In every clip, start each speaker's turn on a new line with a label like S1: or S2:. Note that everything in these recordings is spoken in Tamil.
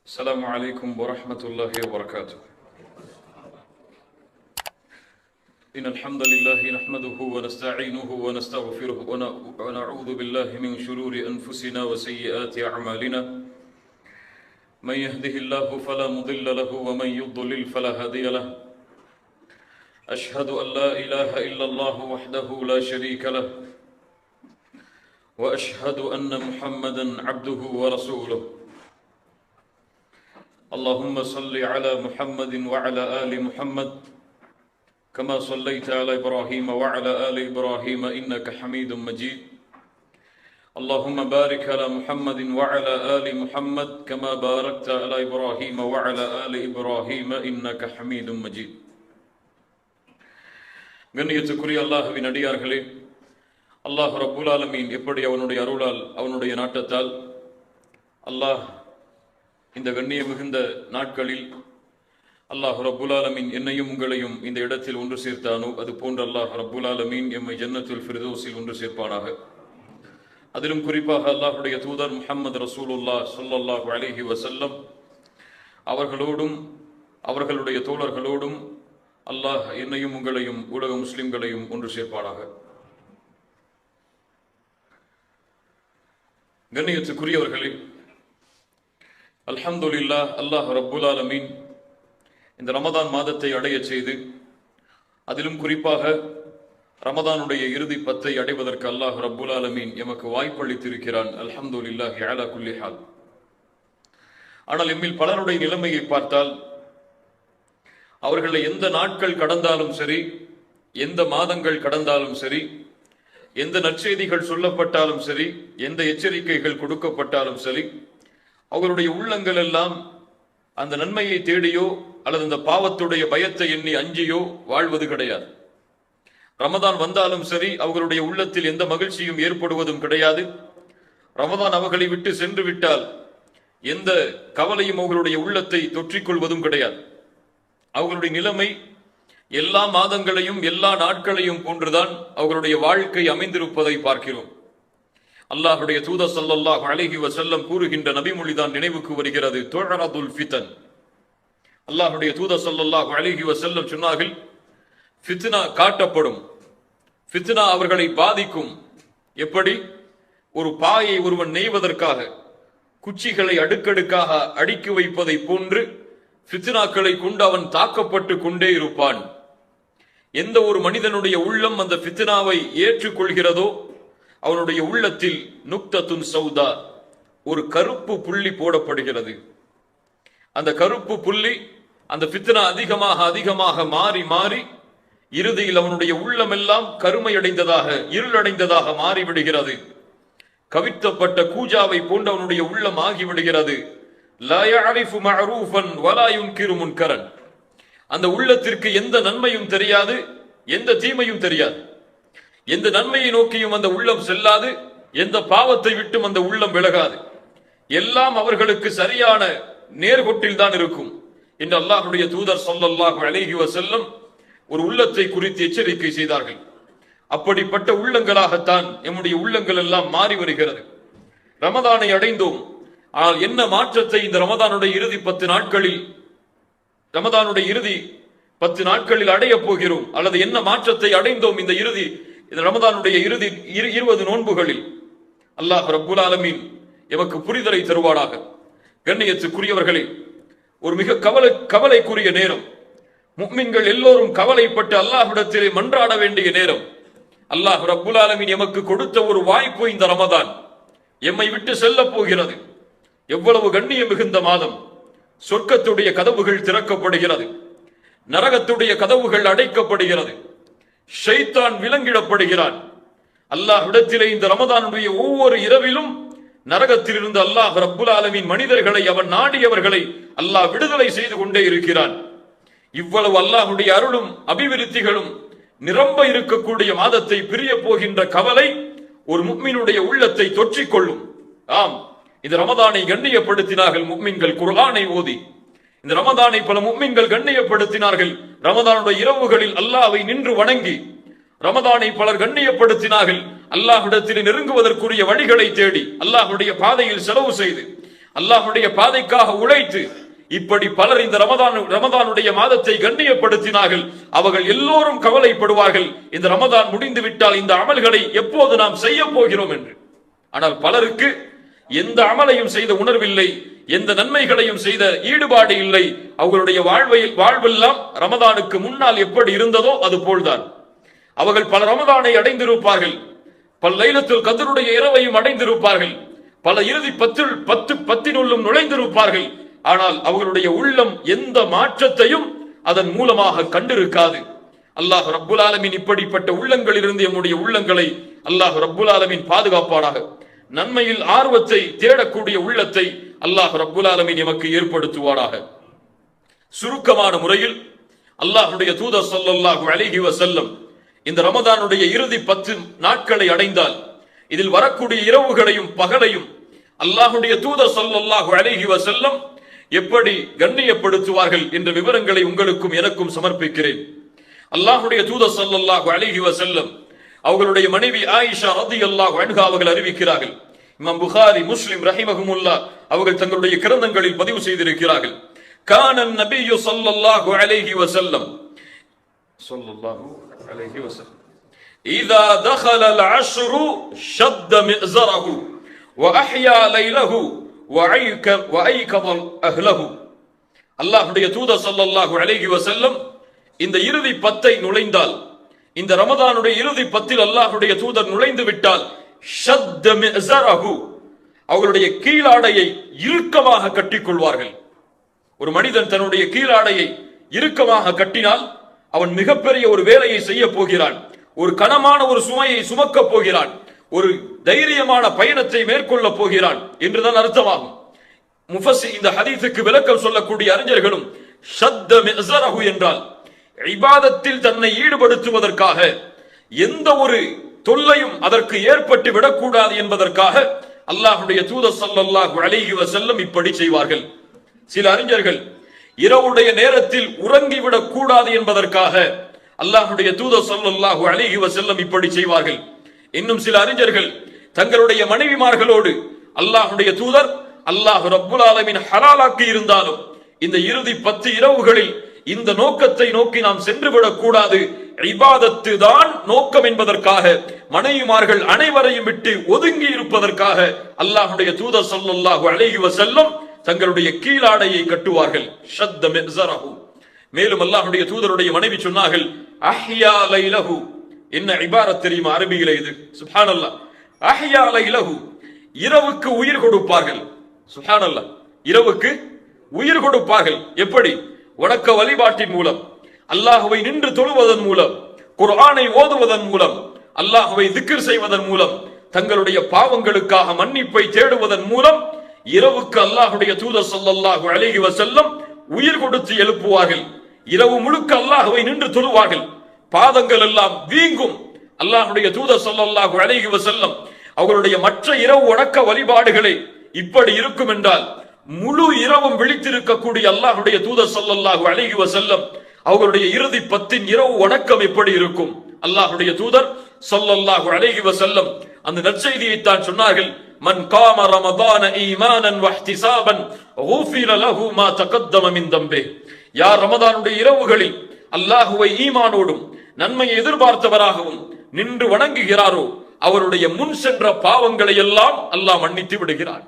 S1: السلام عليكم ورحمة الله وبركاته. إن الحمد لله نحمده ونستعينه ونستغفره ونعوذ بالله من شرور أنفسنا وسيئات أعمالنا. من يهده الله فلا مضل له ومن يضلل فلا هادي له. أشهد أن لا إله إلا الله وحده لا شريك له، وأشهد أن محمدا عبده ورسوله. اللهم صل على محمد وعلى آل محمد كما صليت على إبراهيم وعلى آل إبراهيم إنك حميد مجيد. اللهم بارك على محمد وعلى آل محمد كما باركت على إبراهيم وعلى آل إبراهيم إنك حميد مجيد. கண்ணியத்துக்குரிய அல்லாஹ்வின் அடியார்களே, அல்லாஹ் ரப்புல் ஆலமீன் எப்படி அவனுடைய அருளால் அவனுடைய நாட்டத்தால் அல்லாஹ் இந்த கண்ணிய மிகுந்த நாட்களில் அல்லாஹ் ரப்புல் ஆலமீன் என்னையும் உங்களையும் இந்த இடத்தில் ஒன்று சேர்த்தானோ அது போன்ற அல்லாஹ் ரப்புல் ஆலமீன் எம்மை ஜன்னத்துல் ஃபிர்தௌஸில் ஒன்று சேர்ப்பானாக. அதிலும் குறிப்பாக அல்லாஹ்வுடைய தூதர் முஹம்மது ரசூலுல்லாஹ் ஸல்லல்லாஹு அலைஹி வஸல்லம் அவர்களோடும் அவர்களுடைய தோழர்களோடும் அல்லாஹ் என்னையும் உங்களையும் உலக முஸ்லிம்களையும் ஒன்று சேர்ப்பானாக. கண்ணியத்துக்குரியவர்களே, அல்ஹம்துலில்லாஹ், அல்லாஹ் ரப்புல் ஆலமீன் இந்த ரமதான் மாதத்தை அடைய செய்து அதிலும் குறிப்பாக ரமதானுடைய இறுதி 10 அடைவதற்கு அல்லாஹ் ரப்புல் ஆலமீன் எமக்கு வாய்ப்பளித்திருக்கிறான். அல்ஹம்துலில்லாஹி அலா குல்லி ஹால். ஆனால் எம்மில் பலருடைய நிலைமையை பார்த்தால் அவர்களை எந்த நாட்கள் கடந்தாலும் சரி, எந்த மாதங்கள் கடந்தாலும் சரி, எந்த நற்செய்திகள் சொல்லப்பட்டாலும் சரி, எந்த எச்சரிக்கைகள் கொடுக்கப்பட்டாலும் சரி, அவர்களுடைய உள்ளங்கள் எல்லாம் அந்த நன்மையை தேடியோ அல்லது அந்த பாவத்துடைய பயத்தை எண்ணி அஞ்சியோ வாழ்வது கிடையாது. ரமதான் வந்தாலும் சரி அவர்களுடைய உள்ளத்தில் எந்த மகிழ்ச்சியும் ஏற்படுவதும் கிடையாது. ரமதான் அவர்களை விட்டு சென்று விட்டால் எந்த கவலையும் அவர்களுடைய உள்ளத்தை தொற்றிக்கொள்வதும் கிடையாது. அவர்களுடைய நிலைமை எல்லா மாதங்களையும் எல்லா நாட்களையும் போன்றுதான் அவர்களுடைய வாழ்க்கை அமைந்திருப்பதை பார்க்கிறோம். அல்லாஹ்வுடைய தூதர் ஸல்லல்லாஹு அலைஹி வஸல்லம் கூறுகின்ற நபிமொழிதான் நினைவுக்கு வருகிறது. துஅரதுல் ஃபிதன். அல்லாஹ்வுடைய தூதர் ஸல்லல்லாஹு அலைஹி வஸல்லம் சொன்னார்கள், ஃபித்னா காட்டப்படும், ஃபித்னா அவர்களை பாதிக்கும். எப்படி? ஒரு பாயை ஒருவன் நெய்வதற்காக குச்சிகளை அடுக்கடுக்காக அடுக்கி வைப்பதை போன்று ஃபித்னாக்களை கொண்டு அவன் தாக்கப்பட்டு கொண்டே இருப்பான். எந்த ஒரு மனிதனுடைய உள்ளம் அந்த ஃபித்னாவை ஏற்றுக்கொள்கிறதோ அவனுடைய உள்ளத்தில் நுக்தத்துன் சௌதா, ஒரு கருப்பு புள்ளி போடப்படுகிறது. அந்த கருப்பு புள்ளி அந்த ஃபித்னா அதிகமாக அதிகமாக மாறி மாறி இறுதியில் அவனுடைய உள்ளமெல்லாம் கருமையடைந்ததாக இருளடைந்ததாக மாறிவிடுகிறது. கவிழ்த்தப்பட்ட கூஜாவை போன்று அவனுடைய உள்ளம் ஆகிவிடுகிறது. லா யஅரிஃபு மஅரூஃபன் வலா யுன்கிரு முன்கரன். அந்த உள்ளத்திற்கு எந்த நன்மையும் தெரியாது, எந்த தீமையும் தெரியாது. எந்த நன்மையை நோக்கியும் அந்த உள்ளம் செல்லாது, எந்த பாவத்தை விட்டும் அந்த உள்ளம் விலகாது. எல்லாம் அவர்களுக்கு சரியான நேர்கோட்டில் தான் இருக்கும் என்று அல்லாஹ்வுடைய தூதர் ஸல்லல்லாஹு அலைஹி வஸல்லம் ஒரு உள்ளத்தை குறித்து எச்சரிக்கை செய்தார்கள். அப்படிப்பட்ட உள்ளங்களாகத்தான் நம்முடைய உள்ளங்கள் எல்லாம் மாறி வருகிறது. ரமதானை அடைந்தோம், ஆனால் என்ன மாற்றத்தை இந்த ரமதானுடைய இறுதி 10 நாட்களில் ரமதானுடைய இறுதி 10 நாட்களில் அடைய போகிறோம், அல்லது என்ன மாற்றத்தை அடைந்தோம் இந்த ரமதானுடைய இறுதி 20 நோன்புகளில்? அல்லாஹ் ரப்புல் ஆலமீன் எமக்கு புரிதலை தருவானாக. கண்ணியத்துக்குரியவர்களே, ஒரு மிக கவலைக்குரிய நேரம். முஃமின்கள் எல்லோரும் கவலைப்பட்டு அல்லாஹ்விடத்திலே மன்றாட வேண்டிய நேரம். அல்லாஹ் ரப்புல் ஆலமீன் எமக்கு கொடுத்த ஒரு வாய்ப்பு இந்த ரமதான் எம்மை விட்டு செல்ல போகிறது. எவ்வளவு கண்ணிய மிகுந்த மாதம்! சொர்க்கத்துடைய கதவுகள் திறக்கப்படுகிறது, நரகத்துடைய கதவுகள் அடைக்கப்படுகிறது, ஷைத்தான் விலங்கிடப்படுகிறான். அல்லாஹ்விடத்திலே இந்த ரமதானுடைய ஒவ்வொரு இரவிலும் நரகத்திலிருந்து அல்லாஹ் ரப்புல் ஆலமீன் மனிதர்களை அவன் நாடியவர்களை அல்லாஹ் விடுதலை செய்து கொண்டே இருக்கிறான். இவ்வளவு அல்லாஹ்வுடைய அருளும் அபிவிருத்திகளும் நிரம்ப இருக்கக்கூடிய மாதத்தை பிரிய போகின்ற கவலை ஒரு முஃமினுடைய உள்ளத்தை தொற்றிக்கொள்ளும். ஆம், இந்த ரமதானை கண்ணியப்படுத்தினார்கள் முஃமின்கள் குர்ஆனை ஓதி. இந்த ரமதானை பல முஃமின்கள் கண்ணியப்படுத்தினார்கள் ரமதானுடைய இரவுகளில் அல்லாஹ்வை நின்று வணங்கி. ரமதானை பலர் கண்ணியப்படுத்தினார்கள் அல்லாஹ்விடத்தில் நெருங்குவதற்குரிய வழிகளை தேடி, அல்லாஹ்வுடைய பாதையில் செலவு செய்து. அல்லாஹ்வுடைய பாதைக்காக உழைத்து இப்படி பலர் இந்த ரமதானுடைய மாதத்தை கண்ணியப்படுத்தினார்கள். அவர்கள் எல்லோரும் கவலைப்படுவார்கள், இந்த ரமதான் முடிந்து விட்டால் இந்த அமல்களை எப்போது நாம் செய்ய போகிறோம் என்று. ஆனால் பலருக்கு எந்த அமலையும் செய்த உணர்வில்லை, எந்த நன்மைகளையும் செய்த ஈடுபாடு இல்லை. அவர்களுடைய வாழ்வெல்லாம் ரமதானுக்கு முன்னால் எப்படி இருந்ததோ அது போல்தான். அவர்கள் பல ரமதானை அடைந்திருப்பார்கள், பல லைலத்துல் கத்ருடைய இரவையும் அடைந்திருப்பார்கள், பல இறுதி பத்தினுள்ளும் நுழைந்திருப்பார்கள். ஆனால் அவர்களுடைய உள்ளம் எந்த மாற்றத்தையும் அதன் மூலமாக கண்டிருக்காது. அல்லாஹ் ரப்புல் ஆலமீன் இப்படிப்பட்ட உள்ளங்களிலிருந்து நம்முடைய உள்ளங்களை அல்லாஹ் ரப்புல் ஆலமீன் பாதுகாப்பானாக. நன்மையில் ஆர்வத்தை தேடக்கூடிய உள்ளத்தை அல்லாஹ் ரப்புல் ஆலமீன் எமக்கு ஏற்படுத்துவானாக. சுருக்கமான முறையில் அல்லாஹ்வுடைய தூதர் ஸல்லல்லாஹு அலைஹி வஸல்லம் இந்த ரமதானுடைய இறுதி 10 நாட்களை அடைந்தால் இதில் வரக்கூடிய இரவுகளையும் பகலையும் அல்லாஹ்வுடைய தூதர் ஸல்லல்லாஹு அலைஹி வஸல்லம் எப்படி கண்ணியப்படுத்துவார்கள் என்ற விவரங்களை உங்களுக்கும் எனக்கும் சமர்ப்பிக்கிறேன். அல்லாஹ்வுடைய தூதர் ஸல்லல்லாஹு அலைஹி வஸல்லம் அவர்களுடைய மனைவி ஆயிஷா ரலியல்லாஹு அன்ஹா அவர்கள் அறிவிக்கிறார்கள். இமாம் புகாரி, முஸ்லிம் ரஹிமஹுமுல்லாஹ் அவர்கள் தங்களுடைய கிரந்தங்களில் பதிவு செய்திருக்கிறார்கள். கான நபியு ஸல்லல்லாஹு அலைஹி வஸல்லம் இதா தخل العشر شد مئزره وأحيا ليله وأيقظ أهله. அல்லாஹ்வுடைய தூதர் ஸல்லல்லாஹு அலைஹி வஸல்லம் இந்த இறுதி 10 நுழைந்தால், இந்த ரமதானுடைய இறுதி 10 அல்லாஹ்வுடைய தூதர் நுழைந்து விட்டால் ஷத்த மிஸரஹு அவர்களுடைய கீழாடையை இறுக்கமாக கட்டிக்கொள்வார்கள். ஒரு மனிதன் தன்னுடைய கீழாடையை இறுக்கமாக கட்டினால் அவன் மிகப்பெரிய ஒரு வேலையை செய்ய போகிறான், ஒரு கனமான ஒரு சுமையை சுமக்க போகிறான், ஒரு தைரியமான பயணத்தை மேற்கொள்ள போகிறான் என்றுதான் அர்த்தமாகும். இந்த ஹதீஸுக்கு விளக்கம் சொல்லக்கூடிய அறிஞர்களும் ஷத்த மிஸரஹு என்றால் இபாதத்தில் தன்னை ஈடுபடுத்துவதற்காக எந்த ஒரு தொல்லையும் அதற்கு ஏற்பட்டு விடக்கூடாது என்பதற்காக அல்லாஹ்வுடைய தூதர் ஸல்லல்லாஹு அலைஹி வஸல்லம் இப்படி செய்வார்கள். சில அறிஞர்கள் இரவுடைய நேரத்தில் உறங்கிவிடக் கூடாது என்பதற்காக அல்லாஹ்வுடைய தூதர் ஸல்லல்லாஹு அலைஹி வஸல்லம் இப்படி செய்வார்கள். இன்னும் சில அறிஞர்கள் தங்களுடைய மனைவிமார்களோடு அல்லாஹ்வுடைய தூதர் அல்லாஹ் ரப்புல் ஆலமீன் ஹலாலாக்கி இருந்தாலும் இந்த இறுதி 10 இரவுகளில் இந்த நோக்கத்தை நோக்கி நாம் சென்று விடக் கூடாது, இபாதத்து தான் நோக்கம் என்பதற்காக மனைவிமார்கள் அனைவரையும் விட்டு ஒதுங்கி இருப்பதற்காக அல்லாஹ்வுடைய தூதர் ஸல்லல்லாஹு அலைஹி வஸல்லம் தங்களுடைய கீழாடையை கட்டுவார்கள். ஷத்த மிஸரஹு. மேலும் அல்லாஹ்வுடைய தூதருடைய மனைவி சொன்னார்கள், அஹ்யா லைலஹு. என்ன இபாரத் தெரியுமா அரபியிலே இது? சுப்ஹானல்லாஹ். அஹ்யா லைலஹு, இரவுக்கு உயிர் கொடுப்பார்கள். சுப்ஹானல்லாஹ், இரவுக்கு உயிர் கொடுப்பார்கள். எப்படி? வணக்க வழிபாட்டின் மூலம், அல்லாஹ்வை நின்று தொழுவதன் மூலம், குர்ஆனை ஓதுவதன் மூலம், அல்லாஹ்வை திக்ர் செய்வதன் மூலம், தங்களுடைய பாவங்களுக்காக மன்னிப்பை தேடுவதன் மூலம் இரவுக்கு அல்லாஹ்வுடைய தூதர் ஸல்லல்லாஹு அலைஹி வஸல்லம் உயிர் கொடுத்து எழுப்புவார்கள். இரவு முழுக்க அல்லாஹ்வை நின்று தொழுவார்கள். பாதங்கள் எல்லாம் வீங்கும். அல்லாஹ்வுடைய தூதர் ஸல்லல்லாஹு அலைஹி வஸல்லம் அவர்களுடைய மற்ற இரவு வணக்க வழிபாடுகளை இப்படி இருக்கும் என்றால் முழு இரவும் விழித்திருக்கக்கூடிய அல்லாஹ்வுடைய தூதர் ஸல்லல்லாஹு அலைஹி வஸல்லம் அவர்களுடைய இறுதி 10 இரவு வணக்கம் எப்படி இருக்கும்? அல்லாஹ்வுடைய தூதர் ஸல்லல்லாஹு அலைஹி வஸல்லம் அந்த நற்செய்தியை தான் சொன்னார்கள். மன் காம ரமதான ஈமானன் வஹ்திசாபன் குஃபிர லஹு மா தகத்தம மின் தம்பி. யார் ரமதானுடைய இரவுகளில் அல்லாஹ்வை ஈமானோடும் நன்மையை எதிர்பார்த்தவராகவும் நின்று வணங்குகிறாரோ அவருடைய முன் சென்ற பாவங்களை எல்லாம் அல்லாஹ் மன்னித்து விடுகிறார்.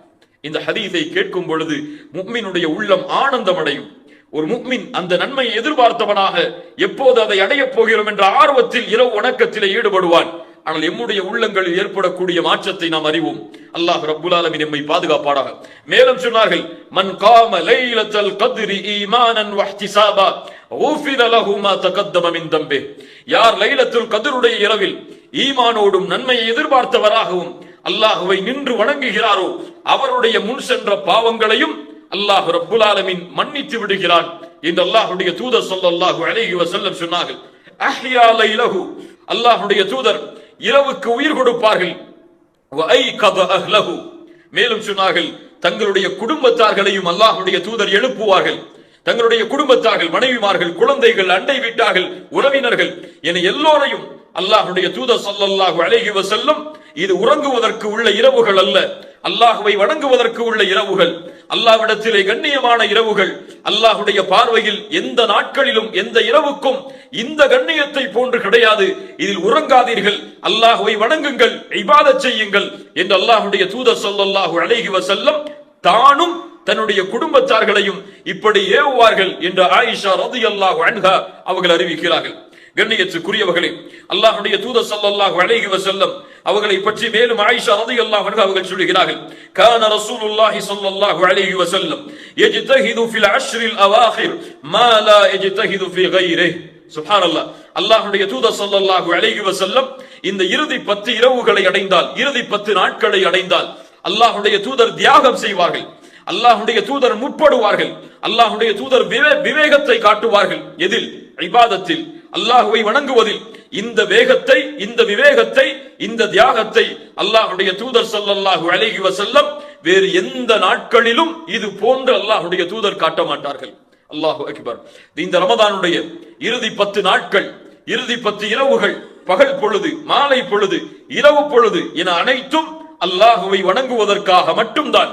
S1: இந்த ஹதீஸை கேட்கும் பொழுது முஃமினுடைய உள்ளம் ஆனந்தம் அடையும். ஒரு முஃமின் அந்த நன்மையை எதிர்பார்த்தவனாக எப்போது அதை அடையப் போகிறோம் என்ற ஆர்வத்தில் இரவு வணக்கத்திலே ஈடுபடுவான். ஆனால் எம்முடைய உள்ளங்களில் ஏற்படக்கூடிய மாற்றத்தை நாம் அறிவோம். அல்லாஹ் ரப்புல் ஆலமீன் நம்மை பாதுகாப்பானாக. மேலும் சொன்னார்கள், மன் காம லைலத்துல் கத்ரி ஈமானன் வஹ்திசாபா குஃபிர லஹு மா தகத்தம மின் தம்பி. யார் லைலத்துல் கத்ருடைய இரவில் ஈமானோடும் நன்மையை எதிர்பார்த்தவராகவும் அல்லாஹ்வை நின்று வணங்குகிறாரோ அவருடைய முன் சென்ற பாவங்களையும் அல்லாஹ் ரப்புல் ஆலமீன் மன்னித்து விடுகிறான் என்று அல்லாஹ்வுடைய தூதர் ஸல்லல்லாஹு அலைஹி வஸல்லம் சொன்னார்கள். அஹ்யா லைலஹு, அல்லாஹ்வுடைய தூதர் இரவுக்கு உயிர் கொடுப்பார்கள். வஐகத அஹ்லஹு, மேலும் சொன்னார்கள் தங்களுடைய குடும்பத்தார்களையும் அல்லாஹ்வுடைய தூதர் எழுப்புவார்கள். தங்களுடைய குடும்பத்தார்கள், மனைவிமார்கள், குழந்தைகள், அண்டை வீட்டார்கள், உறவினர்கள் என எல்லோரையும் அல்லாஹ்வுடைய தூதர் ஸல்லல்லாஹு அலைஹி வஸல்லம் இது உறங்குவதற்கு உள்ள இரவுகள் அல்ல, அல்லாஹ்வை வணங்குவதற்கு உள்ள இரவுகள், அல்லாஹ்விடத்திலே கண்ணியமான இரவுகள். அல்லாஹ்வுடைய பார்வையில் எந்த நாட்களிலும் எந்த இரவுக்கும் இந்த கண்ணியத்தை போன்று கிடையாது. இதில் உறங்காதீர்கள், அல்லாஹ்வை வணங்குங்கள், இபாதத் செய்யுங்கள் என்று அல்லாஹ்வுடைய தூதர் ஸல்லல்லாஹு அலைஹி வஸல்லம் தானும் தன்னுடைய குடும்பத்தார்களையும் இப்படி ஏவுவார்கள் என்று ஆயிஷா ரலியல்லாஹு அன்ஹா அவர்கள் அறிவிக்கிறார்கள். கண்ணியத்துக்குரியவர்களே, அல்லாஹ்வுடைய தூதர் ஸல்லல்லாஹு அலைஹி வஸல்லம் அவர்களை பற்றி மேலும் ஆயிஷா ரலியல்லாஹு அன்ஹா அவர்கள் சொல்கிறார்கள், கான ரசூலுல்லாஹி ஸல்லல்லாஹு அலைஹி வஸல்லம் யஜ்தஹிது ஃபில் அஷ்ரில் அவாஹிர் மா லா யஜ்தஹிது ஃபீ கைரிஹி. சுப்ஹானல்லாஹ். அல்லாஹ்வுடைய தூதர் ஸல்லல்லாஹு அலைஹி வஸல்லம் இந்த இறுதி 10 இரவுகளை அடைந்தால், இறுதி 10 நாட்களை அடைந்தால் அல்லாஹ்வுடைய தூதர் தியாகம் செய்வார்கள், அல்லாஹ்வுடைய தூதர் முற்படுவார்கள், அல்லாஹ்வுடைய தூதர் விவேகத்தை காட்டுவார்கள். எதில்? இபாதத்தில், அல்லாஹ்வை வணங்குவதில். இந்த வேகத்தை, இந்த விவேகத்தை, இந்த தியாகத்தை அல்லாஹ்வுடைய தூதர் ஸல்லல்லாஹு அலைஹி வஸல்லம் வேறு எந்த நாட்களிலும் இது போன்று அல்லாஹ்வுடைய தூதர் காட்ட மாட்டார்கள். அல்லாஹு அக்பர். இந்த ரமதானுடைய இறுதி 10 நாட்கள், இறுதி 10 இரவுகள், பகல் பொழுது, மாலை பொழுது, இரவு பொழுது என அனைத்தும் அல்லாஹுவை வணங்குவதற்காக மட்டும்தான்.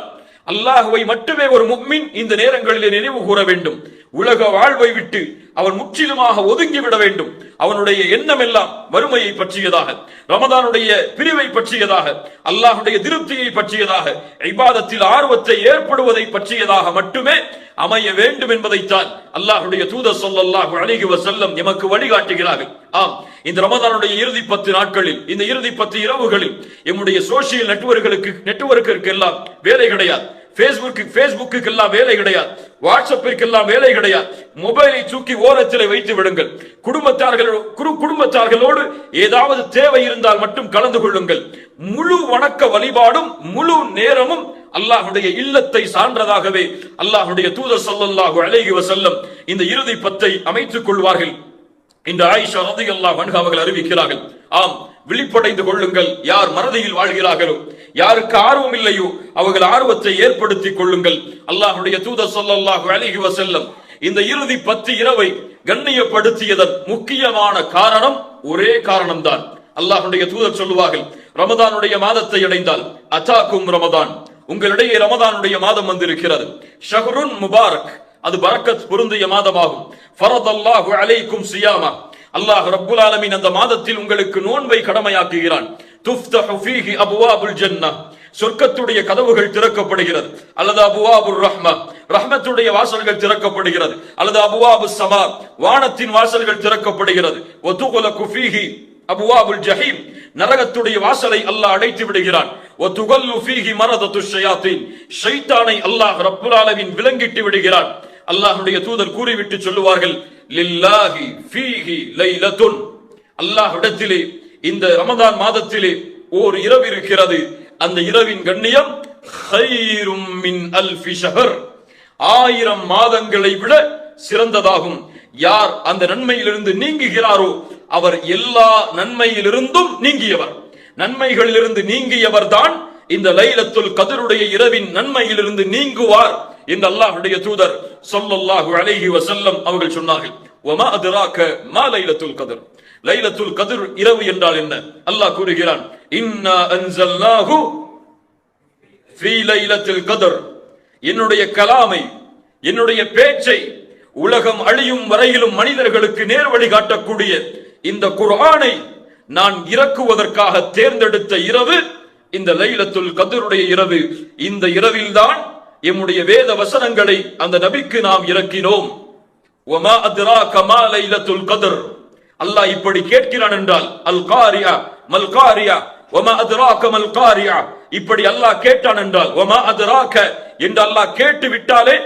S1: அல்லாஹுவை மட்டுமே ஒரு முஃமின் இந்த நேரங்களில் நினைவு கூற வேண்டும். உலக வாழ்வை விட்டு அவன் முற்றிலுமாக ஒதுங்கிவிட வேண்டும். அவனுடைய எண்ணம் எல்லாம் வறுமையை பற்றியதாக, ரமதானுடைய பிரிவை பற்றியதாக, அல்லாஹுடைய திருப்தியை பற்றியதாக, இபாதத்தில் ஆர்வத்தை ஏற்படுவதை பற்றியதாக மட்டுமே அமைய வேண்டும் என்பதைத்தான் அல்லாஹுடைய தூதர் ஸல்லல்லாஹு அலைஹி வஸல்லம் எமக்கு வழிகாட்டுகிறார்கள். ஆம், இந்த ரமதானுடைய இறுதி 10 நாட்களில், இந்த இறுதி 10 இரவுகளில் எம்முடைய சோசியல் நெட்வொர்க்கிற்கு எல்லாம் வேலை கிடையாது, பேஸ்புக்கு எல்லாம் வேலை கிடையாது, வாட்ஸ்அப்பிற்கு எல்லாம் வேலை கிடையாது. மொபைலை தூக்கி ஓரத்தில் வைத்து விடுங்கள். குடும்பத்தார்களோடு ஏதாவது தேவை இருந்தால் மட்டும் கலந்து கொள்ளுங்கள். முழு வணக்க வழிபாடும் முழு நேரமும் அல்லாஹ்வுடைய இல்லத்தை சான்றதாகவே அல்லாஹ்வுடைய தூதர் ஸல்லல்லாஹு அலைஹி வஸல்லம் இந்த இறுதி 10ஐ அமைத்துக் கொள்வார்கள் இந்த ஆயிஷா ரலியல்லாஹு அன்ஹா அவர்கள் அறிவிக்கிறார்கள். ஆம், விழிப்படைந்து கொள்ளுங்கள். யார் மறதியில் வாழ்கிறார்களோ, யாருக்கு ஆர்வம் இல்லையோ அவர்கள் ஆர்வத்தை ஏற்படுத்திக் கொள்ளுங்கள். அல்லாஹ்வுடைய தூதர் ஸல்லல்லாஹு அலைஹி வஸல்லம் இந்த இறுதி 10 இரவை கண்ணியப்படுத்தியதன் முக்கியமான காரணம் ஒரே காரணம்தான். அல்லாஹ்வுடைய தூதர் சொல்லுவார்கள், ரமதானுடைய மாதத்தை அடைந்தால், அதாக்கும் ரமதான், உங்களிடையே ரமதானுடைய மாதம் வந்திருக்கிறது, ஷஹ்ருன் முபாரக், அது பரக்கத் பொருந்திய மாதமாகும். ஃபரதல்லாஹு அலைக்கும் சியாமா, அல்லாஹ் ரப்புல் ஆலமீன் அந்த மாதத்தில் உங்களுக்கு நோன்பை கடமையாக்குகிறான். துஃப்தஹு ஃபீஹி அப்வாபுல் ஜன்னah, சொர்க்கத்துடைய கதவுகள் திறக்கப்படுகிறது. அல்லது அபுவாபுர் ரஹ்மா, ரஹ்மத்துடைய வாசல்கள் திறக்கப்படுகிறது. அல்லது அபுவாபுஸ் ஸமா, வானத்தின் வாசல்கள் திறக்கப்படுகிறது. வதுகுலகு ஃபீஹி அபுவாபுல் ஜஹீம், நரகத்துடைய வாசலை அல்லாஹ் அடைத்து விடுகிறான். வதுகல்லு ஃபீஹி மரதத்துஷ் ஷயாத்தீன், ஷைத்தானை அல்லாஹ் ரப்புல் ஆலமீன் விலங்கிட்டு விடுகிறான். அல்லாஹ்வுடைய தூதர் கூறிவிட்டு சொல்லுவார்கள், லில்லாஹி ஃபீஹி லைலத்துன், அல்லாஹ்விடத்திலே இந்த ரமதான் மாதத்திலே ஒரு இரவு இருக்கிறது, அந்த இரவின் கண்ணியம் கைரும் மின் அல்ஃபி ஷஹர், 1000 மாதங்களை விட சிறந்ததாகும். யார் அந்த நன்மையிலிருந்து நீங்குகிறாரோ அவர் எல்லா நன்மையிலிருந்தும் நீங்கியவர். நன்மைகளிலிருந்து நீங்கியவர் தான் இந்த லைலத்துல் கத்ருடைய இரவின் நன்மையிலிருந்து நீங்குவார் என்று அல்லாஹ்வுடைய தூதர் ஸல்லல்லாஹு அலைஹி வஸல்லம் அவர்கள் சொன்னார்கள். வமா அத்ராக மா லைலத்துல் கத்ர், லைலத்துல் கத்ர் இரவு என்றால் என்ன? அல்லாஹ் கூறுகிறான், இன்னா அன்ஸல்னாஹு ஃபீ லைலத்துல் கத்ர், என்னுடைய கலாமை, என்னுடைய பேச்சை உலகம் அழியும் வரையிலும் மனிதர்களுக்கு நேர்வழி காட்டக்கூடிய இந்த குர்ஆனை நான் இறக்குவதற்காக தேர்ந்தெடுத்த இரவு இந்த லைலத்துல் கத்ருடைய இரவு. இந்த இரவில்தான் எம்முடைய வேத வசனங்களை அந்த நபிக்கு நாம் இறக்கினோம். வமா அத்ராக மா லைலத்துல் கத்ர், அல்லாஹ் இப்படி கேட்கிறான் என்றால், அல் காரியா மல் காரியா வமா அத்ராக மல் காரியா, இப்படி அல்லாஹ் கேட்டான் என்றால், வமா அத்ராக என்று அல்லாஹ் கேட்டு விட்டாலே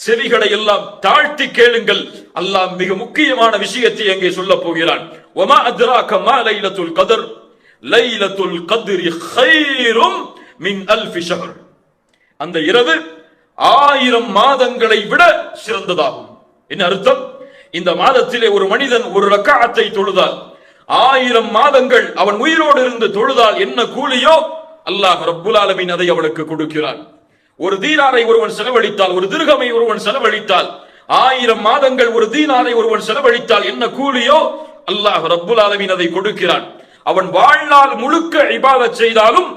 S1: செவிகளை எல்லாம் தாழ்த்தி கேளுங்கள். அல்லாஹ் மிக முக்கியமான விஷயத்தை அங்கே சொல்ல போகிறான். வமா அத்ராக மா லைலத்துல் கத்ர், லைலத்துல் கத்ரி கைரும் மின் அல்ஃபி ஷஹர், அந்த இரவு 1000 மாதங்களை விட சிறந்ததாகும். என்ன அர்த்தம்? இந்த மாதத்திலே ஒரு மனிதன் ஒரு ரக்அத்தை தொழுதால், 1000 மாதங்கள் அவன் உயிரோடு இருந்து தொழுதால் என்ன கூலியோ அல்லாஹ் ரப்புல் ஆலமீன் அதை அவனுக்கு கொடுக்கிறான். ஒரு தீனாரை ஒருவன் செலவழித்தால், ஒரு திர்ஹமை ஒருவன் செலவழித்தால், 1000 மாதங்கள் ஒரு தீனாரை ஒருவன் செலவழித்தால் என்ன கூலியோ அல்லாஹ் ரப்புல் ஆலமீன் அதை கொடுக்கிறான். அவன் வாழ்நாள் முழுக்க இபாதத் செய்தாலும்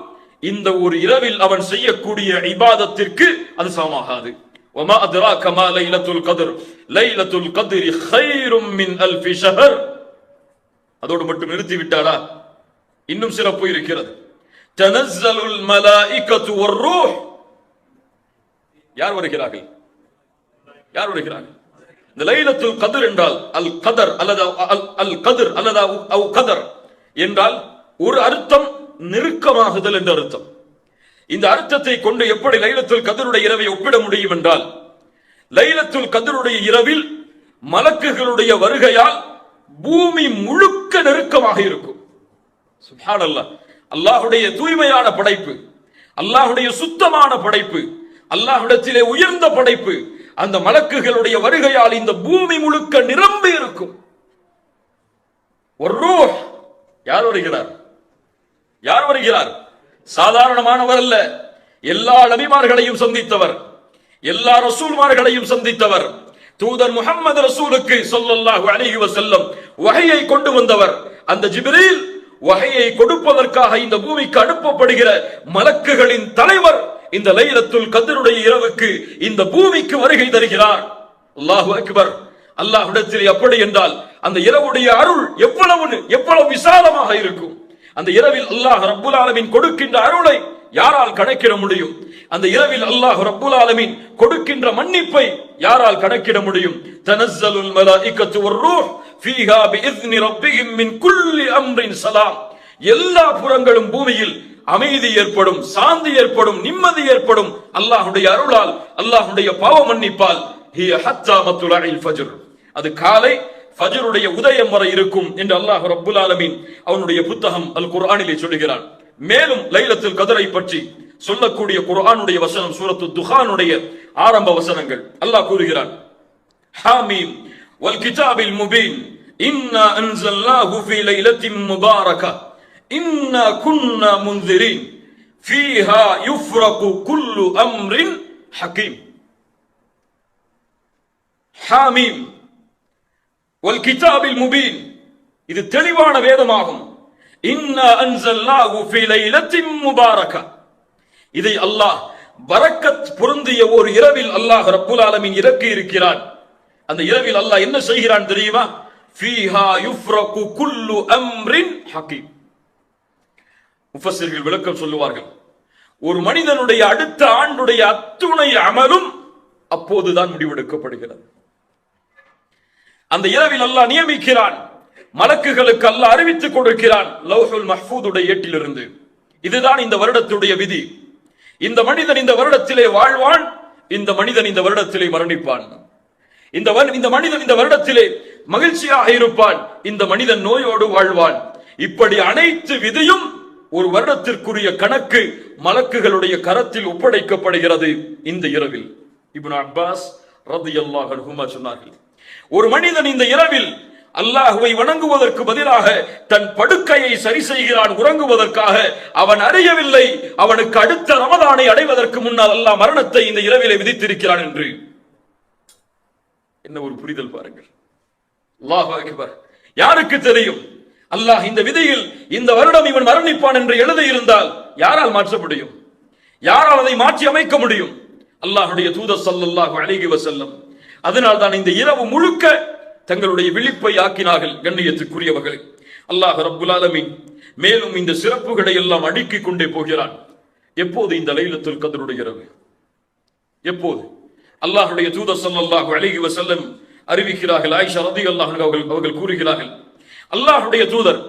S1: இந்த ஒரு இரவில் அவன் செய்யக்கூடிய இபாதத்திற்கு அது சமமாகாது. وما أدراك ما ليلة القدر ليلة القدر خير من ألف شهر. அதோடு மட்டும் நிறுத்தி விட்டாரா? இன்னும் சிறப்பு இருக்கிறது. تنزل الملائكة والروح. யார் வருகிறார்கள்? யார் வருகிறார்கள்? இந்த லைலத்துல் கத்ர் என்றால் அல் கதர் அல்லது அல் கத்ர் அல்லது அல் கதர் என்றால் ஒரு அர்த்தம் நெருக்கமாகுதல் என்ற அர்த்தம். இந்த அர்த்தத்தை கொண்டு எப்படி லைலத்துல் கத்ருடைய இரவை ஒப்பிட முடியும் என்றால், லைலத்துல் கத்ருடைய இரவில் மலக்குகளுடைய வருகையால் பூமி முழுக்க நெருக்கமாக இருக்கும். சுப்ஹானல்லாஹ். அல்லாஹ்வுடைய தூய்மையான படைப்பு, அல்லாஹ்வுடைய சுத்தமான படைப்பு, அல்லாஹ்விடத்திலே உயர்ந்த படைப்பு, அந்த மலக்குகளுடைய வருகையால் இந்த பூமி முழுக்க நிரம்பி இருக்கும். ஒரு ரூஹ். யார் வருகிறார்? யார் வருகிறார்? சாதாரணமானவர் அல்ல. எல்லா நபிமார்களையும் சந்தித்தவர், எல்லா ரசூல்மார்களையும் சந்தித்தவர், தூதர் முஹம்மது ரசூலுக்கு ஸல்லல்லாஹு அலைஹி வஸல்லம் வஹையை கொண்டு வந்தவர். அந்த ஜிப்ரீல் வஹையை கொடுப்பதற்காக இந்த பூமிக்கு அனுப்பப்படுகிற மலக்குகளின் தலைவர் இந்த லைலத்துல் கத்ருடைய இரவுக்கு இந்த பூமிக்கு வருகை தருகிறார். அல்லாஹு அக்பர். அல்லாஹ்விடத்தில் அப்படி என்றால் அந்த இரவுடைய அருள் எவ்வளவு விசாலமாக இருக்கும். அந்த இரவில் அல்லாஹ் ரப்புல் ஆலமீன் கொடுக்கின்ற அருளை யாரால் கணக்கிட முடியும்? அந்த இரவில் அல்லாஹ் ரப்புல் ஆலமீன் கொடுக்கின்ற மன்னிப்பை யாரால் கணக்கிட முடியும்? தனஸ்ஸலுல் மலாயிகத்து வர்ரூஹ் ஃபீஹா பிஇذن ரப்பிஹிம் மின் குல்லி அம்ரின் ஸலாம். எல்லா புறங்களும் பூமியில் அமைதி ஏற்படும், சாந்தி ஏற்படும், நிம்மதி ஏற்படும் அல்லாஹ்வுடைய அருளால், அல்லாஹ்வுடைய பாவ மன்னிப்பால். ஹிய ஹத்தா மத்லஇல் ஃபஜ்ர். அது காலை ஃபஜ்ருடைய உதயம் வரை இருக்கும் என்று அல்லாஹ் ரப்புல் ஆலமீன் அவனுடைய புத்தகம் அல் குர்ஆனிலே சொல்கிறான். மேலும் லைலத்துல் கத்ரை பற்றி சொல்லக்கூடிய குர்ஆனுடைய வசனம் சூரத்து துஹானுடைய ஆரம்ப வசனங்கள். அல்லாஹ் கூறுகிறான், ஹாமீம் வல் கிதாபில் முபீன் இன்னா அன்ஸல்னாஹு ஃபீ லைலத்தின் முபாரகா இன்னா குன்னா முன்திரீன் ஃபீஹா யுஃப்ரகு குல்லு அம்ரின் ஹகீம். ஹாமீம் வல் கிதாபில் முபீன், இது தெளிவான வேதமாகும். இன்னா அன்ஸல்னாஹு ஃபீ லைலத்தின் முபாரகா, இதை அல்லாஹ் பரக்கத் பொருந்திய ஒரு இரவில் அல்லாஹ் ரப்புல் ஆலமீன் இறக்கி இருக்கிறான். அந்த இரவில் அல்லாஹ் என்ன செய்கிறான் தெரியுமா? ஃபீஹா யுஃப்ரகு குல்லு அம்ரின் ஹகீம். முஃபஸ்ஸிர்கள் விளக்கம் சொல்லுவார்கள், ஒரு மனிதனுடைய அடுத்த ஆண்டுடைய அத்துணை அமலும் அப்போதுதான் முடிவெடுக்கப்படுகிறது. அந்த இரவில் அல்லாஹ் நியமிக்கிறான், மலக்குகளுக்கு அல்லாஹ் அறிவித்துக் கொடுக்கிறான் லௌஹுல் மஹ்ஃபூதுடைய ஏட்டிலிருந்து. இதுதான் இந்த வருடத்துடைய விதி. இந்த மனிதன் இந்த வருடத்திலே வாழ்வான், இந்த மனிதன் இந்த வருடத்திலே மரணிப்பான். இந்த மனிதன் இந்த வருடத்திலே மகிழ்ச்சியாக இருப்பான், இந்த மனிதன் நோயோடு வாழ்வான். இப்படி அனைத்து விதியும் ஒரு வருடத்திற்குரிய கணக்கு மலக்குகளுடைய கரத்தில் ஒப்படைக்கப்படுகிறது இந்த இரவில். இப்னு அப்பாஸ் ரலியல்லாஹு அன்ஹுமா சொன்னார்கள், ஒரு மனிதன் இந்த இரவில் அல்லாஹ்வை வணங்குவதற்கு பதிலாக தன் படுக்கையை சரி செய்கிறான் உறங்குவதற்காக. அவன் அறியவில்லை அவனுக்கு அடுத்த ரமதானை அடைவதற்கு முன்னால் அல்லாஹ் மரணத்தை இந்த இரவிலே விதித்திருக்கிறான் என்று. என்ன ஒரு புரிதல் பாருங்கள். அல்லாஹு அக்பர். யாருக்கு தெரியும்? அல்லாஹ் இந்த விதியில் இந்த வருடம் இவன் மரணிப்பான் என்று எழுத இருந்தால் யாரால் மாற்ற முடியும்? யாரால் அதை மாற்றி அமைக்க முடியும்? அல்லாஹ்வுடைய தூதர் ஸல்லல்லாஹு அலைஹி வஸல்லம். அதனால் தான் இந்த இரவு முழுக்க தங்களுடைய விழிப்பை ஆக்கினார்கள். கண்ணியத்துக்குரியவர்களே, அல்லாஹ் ரப்புல் ஆலமீன் மேலும் இந்த சிறப்புகளை எல்லாம் அடுக்கிக் கொண்டே போகிறான். எப்போது இந்த லைலத்துல் கத்ருடைய இரவு? எப்போது? அல்லாஹ்வுடைய தூதர் ஸல்லல்லாஹு அலைஹி வஸல்லம் அறிவிக்கிறார்கள். ஆயிஷா ரலியல்லாஹு அன்ஹா அவர்கள் கூறுகிறார்கள், அல்லாஹ்வுடைய தூதர்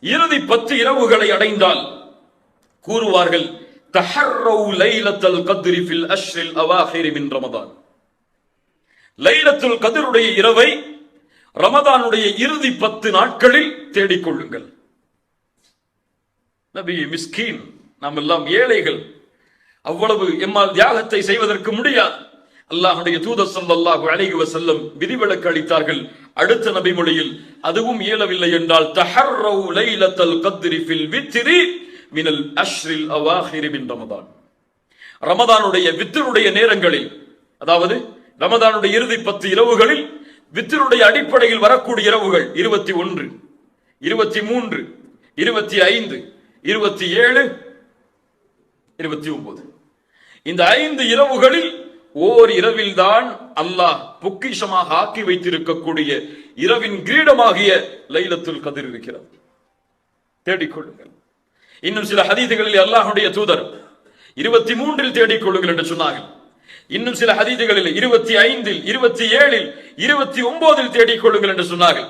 S1: இறுதி 10 இரவுகளை அடைந்தால் கூறுவார்கள், தஹர்ரவு லைலத்துல் கத்ரி ஃபில் அஷ்ரில் அவாஹிர் மின் ரமதான். லைலத்துல் கத்ருடைய இரவை ரமதானுடைய இறுதி 10 நாட்களில் தேடிக்கொள்ளுங்கள். நபி மிஸ்கீன், நாம் எல்லாம் ஏழைகள், அவ்வளவு எம்மால் தியாகத்தை செய்வதற்கு முடியாது. அல்லாஹ்வுடைய தூதர் ஸல்லல்லாஹு அலைஹி வஸல்லம் விதிவிலக்கு அளித்தார்கள். அடுத்த நபி மொழியில் அதுவும் இயலவில்லை என்றால் தஹர்ரவு லைலத்துல் கத்ரி ஃபில் வித்ரி மினல் அஷ்ரில் அவாஹிர் மின் ரமதான். ரமதானுடைய வித்ருடைய நேரங்களில், அதாவது ரமதானுடைய இறுதி 10 இரவுகளில் வித்ருடைய அடிப்படையில் வரக்கூடிய இரவுகள் 21, 23, 25, 27, 29. இந்த 5 இரவுகளில் ஓர் இரவில் தான் அல்லாஹ் பொக்கிஷமாக ஆக்கி வைத்திருக்கக்கூடிய இரவின் கிரீடமாகிய லைலத்துல் கத்ர் இருக்கிறது. தேடிக்கொள்ளுங்கள். இன்னும் சில ஹதீதுகளில் அல்லாஹ்வுடைய தூதர் 23 தேடிக்கொள்ளுங்கள் என்று சொன்னார்கள். இன்னும் சில ஹதீதுகளில் 25, 27, 29 தேடிக்கொள்ளுங்கள் என்று சொன்னார்கள்.